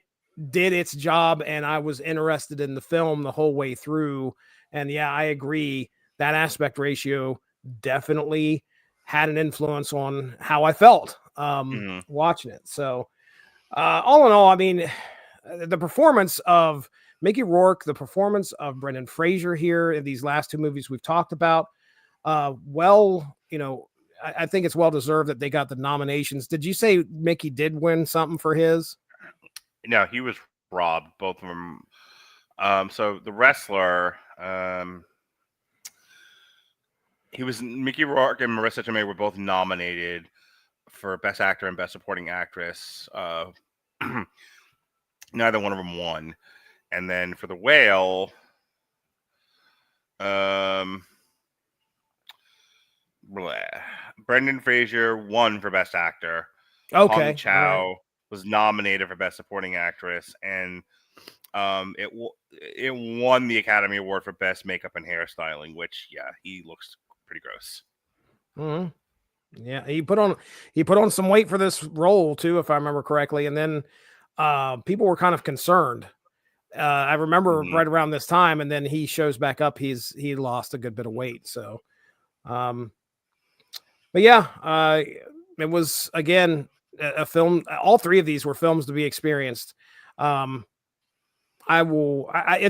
did its job and I was interested in the film the whole way through. And yeah, I agree that aspect ratio definitely had an influence on how I felt watching it. So all in all, I mean, the performance of Mickey Rourke, the performance of Brendan Fraser here in these last two movies we've talked about, I think it's well deserved that they got the nominations. Did you say Mickey did win something for his? No, he was robbed, both of them. So the wrestler, Mickey Rourke and Marissa Tomei were both nominated for Best Actor and Best Supporting Actress. Neither one of them won. And then for the whale, Brendan Fraser won for Best Actor. Okay. Hong Chow was nominated for Best Supporting Actress, and it won the Academy Award for Best Makeup and Hairstyling, which, yeah, he looks pretty gross. Yeah, he put on some weight for this role too, if I remember correctly, and then people were kind of concerned. I remember right around this time, and then he shows back up. He lost a good bit of weight. So, but yeah, it was again a film. All three of these were films to be experienced. It's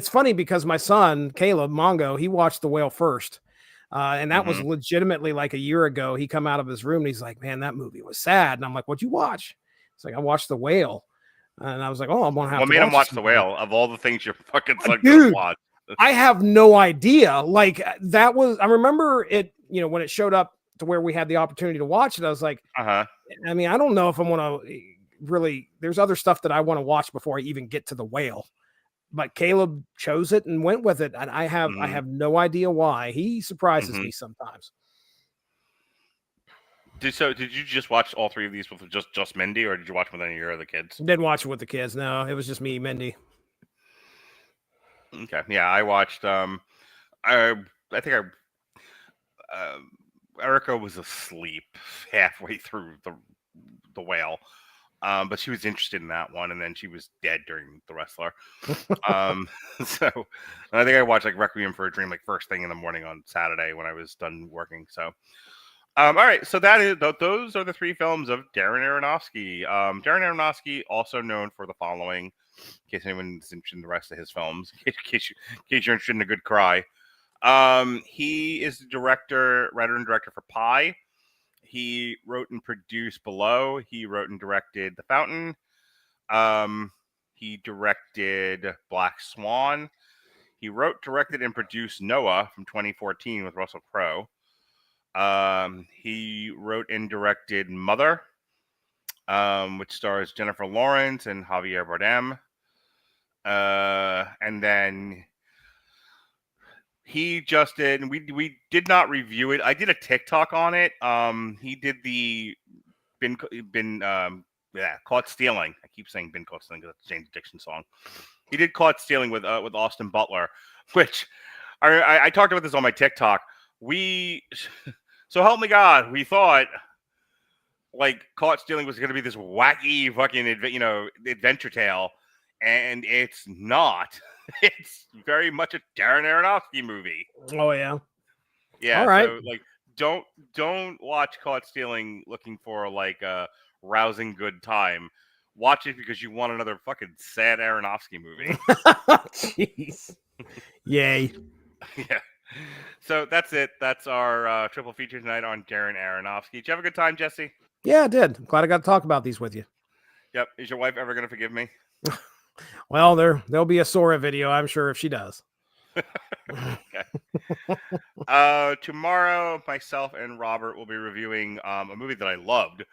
funny because my son Caleb Mongo, he watched The Whale first, and that was legitimately like a year ago. He come out of his room and he's like, "Man, that movie was sad." And I'm like, "What'd you watch?" It's like, "I watched The Whale." And I was like, "Oh, I'm gonna have to." What made him watch The Whale of all the things your fucking son could watch? I have no idea. Like that was. I remember it. When it showed up to where we had the opportunity to watch it, I was like, I mean, I don't know if I want to really. There's other stuff that I want to watch before I even get to The Whale. But Caleb chose it and went with it, and I have no idea why. He surprises me sometimes. Did you just watch all three of these with just Mindy, or did you watch with any of your other kids? Didn't watch it with the kids. No, it was just me, Mindy. Okay, yeah, I watched. I think Erica was asleep halfway through the Whale, but she was interested in that one, and then she was dead during The Wrestler. So I think I watched like Requiem for a Dream like first thing in the morning on Saturday when I was done working. So. All right, so those are the three films of Darren Aronofsky. Darren Aronofsky, also known for the following, in case anyone's interested in the rest of his films, in case you're interested in A Good Cry. He is the writer and director for Pi. He wrote and produced Below. He wrote and directed The Fountain. He directed Black Swan. He wrote, directed, and produced Noah from 2014 with Russell Crowe. He wrote and directed Mother, which stars Jennifer Lawrence and Javier Bardem. And then he just did, and we did not review it. I did a TikTok on it. He did the Caught Stealing. I keep saying Been Caught Stealing because that's a James Dixon song. He did Caught Stealing with Austin Butler, which I talked about this on my TikTok. So help me God, we thought like Caught Stealing was going to be this wacky fucking adventure tale, and it's not. It's very much a Darren Aronofsky movie. Oh yeah. Yeah. All right. So like, don't watch Caught Stealing looking for like a rousing good time. Watch it because you want another fucking sad Aronofsky movie. Jeez. Yay. Yeah. So that's it. That's our triple feature tonight on Darren Aronofsky. Did you have a good time, Jesse? Yeah, I did. I'm glad I got to talk about these with you. Yep. Is your wife ever going to forgive me? Well, there'll be a Sora video, I'm sure, if she does. Tomorrow, myself and Robert will be reviewing a movie that I loved.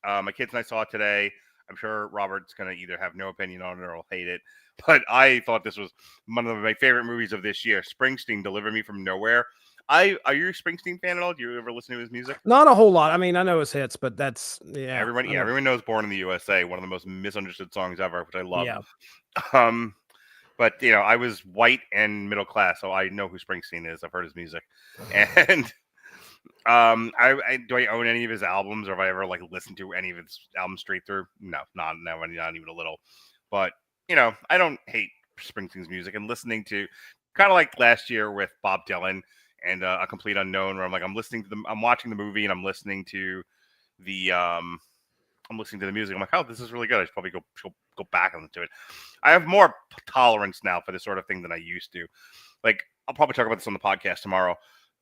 My kids and I saw it today. I'm sure Robert's going to either have no opinion on it or will hate it. But I thought this was one of my favorite movies of this year. Springsteen, Deliver Me From Nowhere. Are you a Springsteen fan at all? Do you ever listen to his music? Not a whole lot. I mean, I know his hits, but that's everyone knows Born in the USA, one of the most misunderstood songs ever, which I love. Yeah. But I was white and middle class, so I know who Springsteen is. I've heard his music. And do I own any of his albums, or have I ever like listened to any of his albums straight through? No, not even a little. But I don't hate Springsteen's music, and listening to kind of like last year with Bob Dylan and A Complete Unknown, where I'm listening to them, I'm watching the movie and I'm listening to the music. I'm like, oh, this is really good. I should probably go back and listen to it. I have more tolerance now for this sort of thing than I used to. Like, I'll probably talk about this on the podcast tomorrow.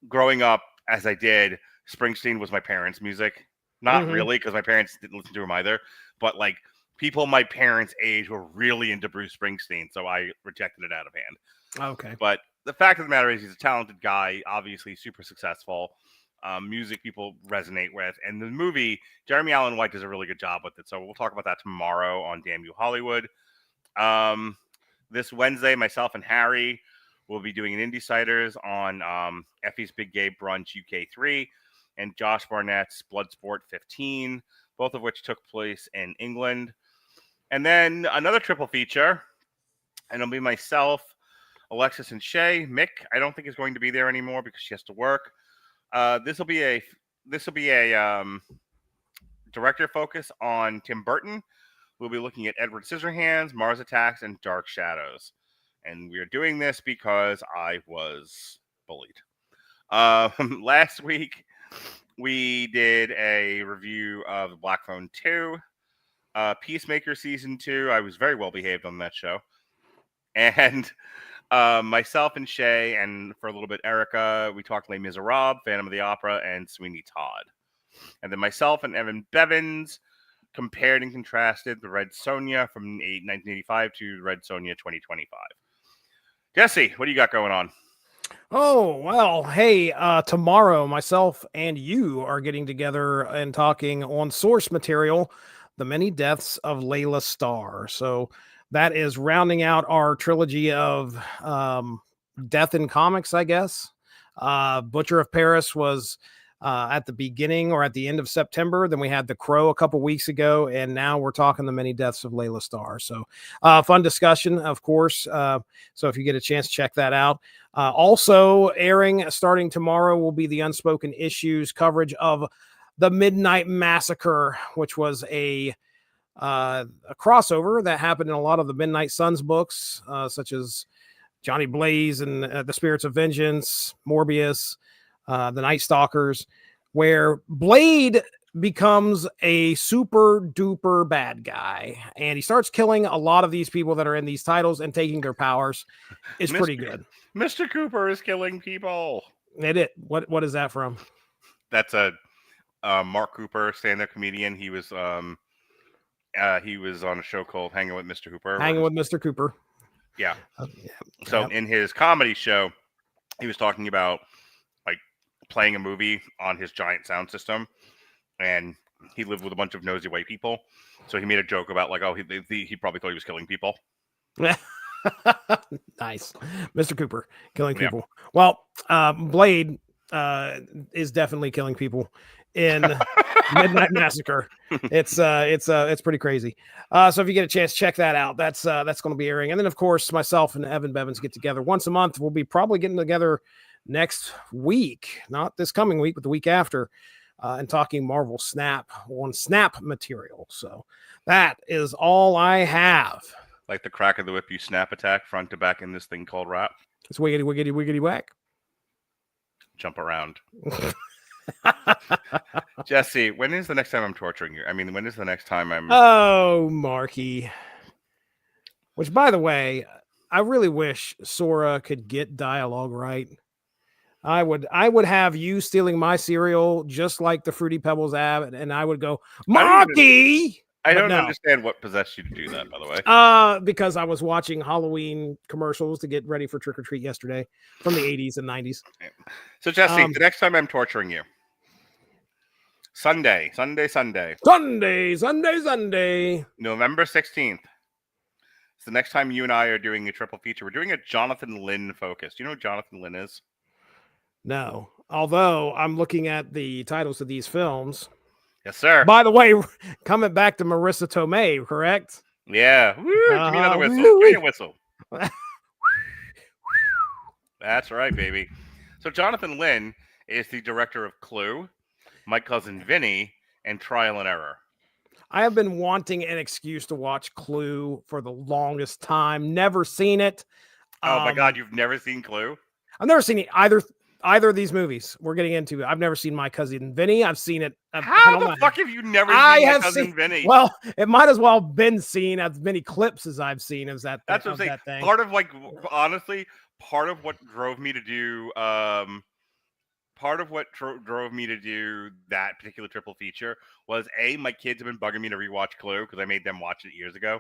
Growing up as I did, Springsteen was my parents' music. Not really, because my parents didn't listen to him either. But like, people my parents' age were really into Bruce Springsteen, so I rejected it out of hand. Okay. But the fact of the matter is, he's a talented guy, obviously super successful. Music people resonate with. And the movie, Jeremy Allen White does a really good job with it. So we'll talk about that tomorrow on Damn You Hollywood. This Wednesday, myself and Harry will be doing an Indie Ciders on Effie's Big Gay Brunch UK3 and Josh Barnett's Bloodsport 15, both of which took place in England. And then another triple feature, and it'll be myself, Alexis, and Shay. Mick, I don't think is going to be there anymore because she has to work. This will be a director focus on Tim Burton. We'll be looking at Edward Scissorhands, Mars Attacks, and Dark Shadows. And we are doing this because I was bullied. Last week, we did a review of Black Phone 2, Peacemaker Season 2. I was very well behaved on that show. And myself and Shay, and for a little bit Erica, we talked Les Miserables, Phantom of the Opera, and Sweeney Todd. And then myself and Evan Bevins compared and contrasted the Red Sonja from 1985 to Red Sonja 2025. Jesse, what do you got going on? Oh, well, hey, tomorrow myself and you are getting together and talking on source material, The Many Deaths of Layla Starr. So that is rounding out our trilogy of death in comics, I guess. Butcher of Paris was at the beginning or at the end of September. Then we had The Crow a couple weeks ago, and now we're talking The Many Deaths of Layla Starr. So fun discussion, of course. So if you get a chance, check that out. Also airing starting tomorrow will be the Unspoken Issues coverage of The Midnight Massacre, which was a crossover that happened in a lot of the Midnight Suns books, such as Johnny Blaze and The Spirits of Vengeance, Morbius, The Night Stalkers, where Blade becomes a super duper bad guy, and he starts killing a lot of these people that are in these titles and taking their powers. It's pretty good. Mr. Cooper is killing people. What is that from? That's a Mark Cooper, stand-up comedian. He was on a show called Hanging with Mr. Cooper. Hanging with Mr. Cooper. Yeah. So in his comedy show, he was talking about like playing a movie on his giant sound system, and he lived with a bunch of nosy white people. So he made a joke about like, oh, he probably thought he was killing people. Nice. Mr. Cooper killing people. Well, Blade is definitely killing people in Midnight Massacre. It's pretty crazy. So if you get a chance, check that out. That's going to be airing. And then of course, myself and Evan Bevins get together once a month. We'll be probably getting together next week, not this coming week, but the week after, and talking Marvel Snap on Snap material. So that is all I have. Like the crack of the whip, you snap attack front to back in this thing called rap. It's wiggity, wiggity, wiggity, whack. Jump around. Jesse, when is the next time I'm torturing you? I mean, when is the next time I'm... Oh, Marky. Which, by the way, I really wish Sora could get dialogue right. I would have you stealing my cereal just like the Fruity Pebbles ad, and I would go, Marky! I don't understand what possessed you to do that, by the way. Because I was watching Halloween commercials to get ready for Trick or Treat yesterday from the 80s and 90s. So, Jesse, the next time I'm torturing you, Sunday. November 16th. It's the next time you and I are doing a triple feature. We're doing a Jonathan Lynn focus. Do you know who Jonathan Lynn is? No. Although I'm looking at the titles of these films. Yes, sir. By the way, coming back to Marissa Tomei, correct? Yeah. Woo, give me another whistle. Give me a whistle. That's right, baby. So Jonathan Lynn is the director of Clue, My Cousin Vinny, and Trial and Error. I have been wanting an excuse to watch Clue for the longest time. Never seen it. Oh my God, you've never seen Clue? I've never seen either of these movies we're getting into. I've never seen My Cousin Vinny. I've seen it. How the fuck have you never seen My Cousin Vinny? Well, it might as well have been seen as many clips as I've seen as that. That's what I'm saying. That thing. Part of honestly, part of what drove me to do drove me to do that particular triple feature was my kids have been bugging me to rewatch Clue because I made them watch it years ago.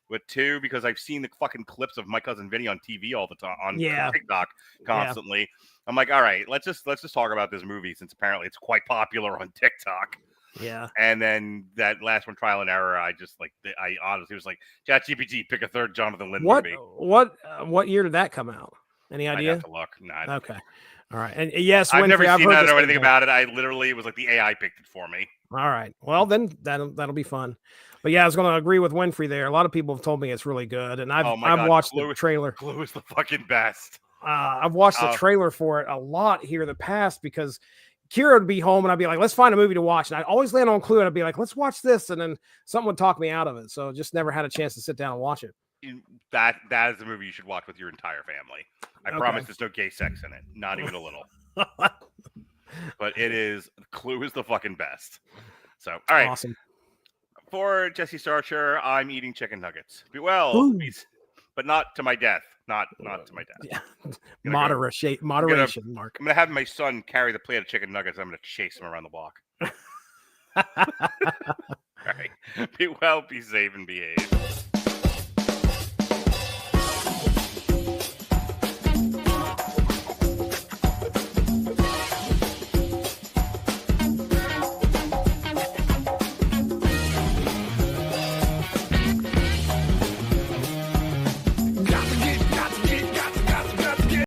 But two, because I've seen the fucking clips of My Cousin Vinny on TV all the time on TikTok constantly. Yeah. I'm like, all right, let's just talk about this movie since apparently it's quite popular on TikTok. Yeah. And then that last one, Trial and Error, I honestly was like, ChatGPT, pick a third Jonathan Lynn movie. What year did that come out? Any idea? I have to look. No, okay. All right. And yes, I've never seen that or know anything thing. about it. I literally, it was like the AI picked it for me. All right. Well, then that'll be fun. But yeah, I was going to agree with Winfrey there. A lot of people have told me it's really good, and I've watched the trailer. Clue is the fucking best. I've watched the trailer for it a lot here in the past because Kira would be home and I'd be like, let's find a movie to watch. And I'd always land on Clue and I'd be like, let's watch this. And then something would talk me out of it. So just never had a chance to sit down and watch it. That is the movie you should watch with your entire family. I promise there's no gay sex in it. Not even a little. But Clue is the fucking best. So, all right. Awesome. For Jesse Starcher, I'm eating chicken nuggets. But not to my death. Not to my death. Yeah. Moderation, Mark. I'm going to have my son carry the plate of chicken nuggets. I'm going to chase him around the block. All right. Be well, be safe, and behave.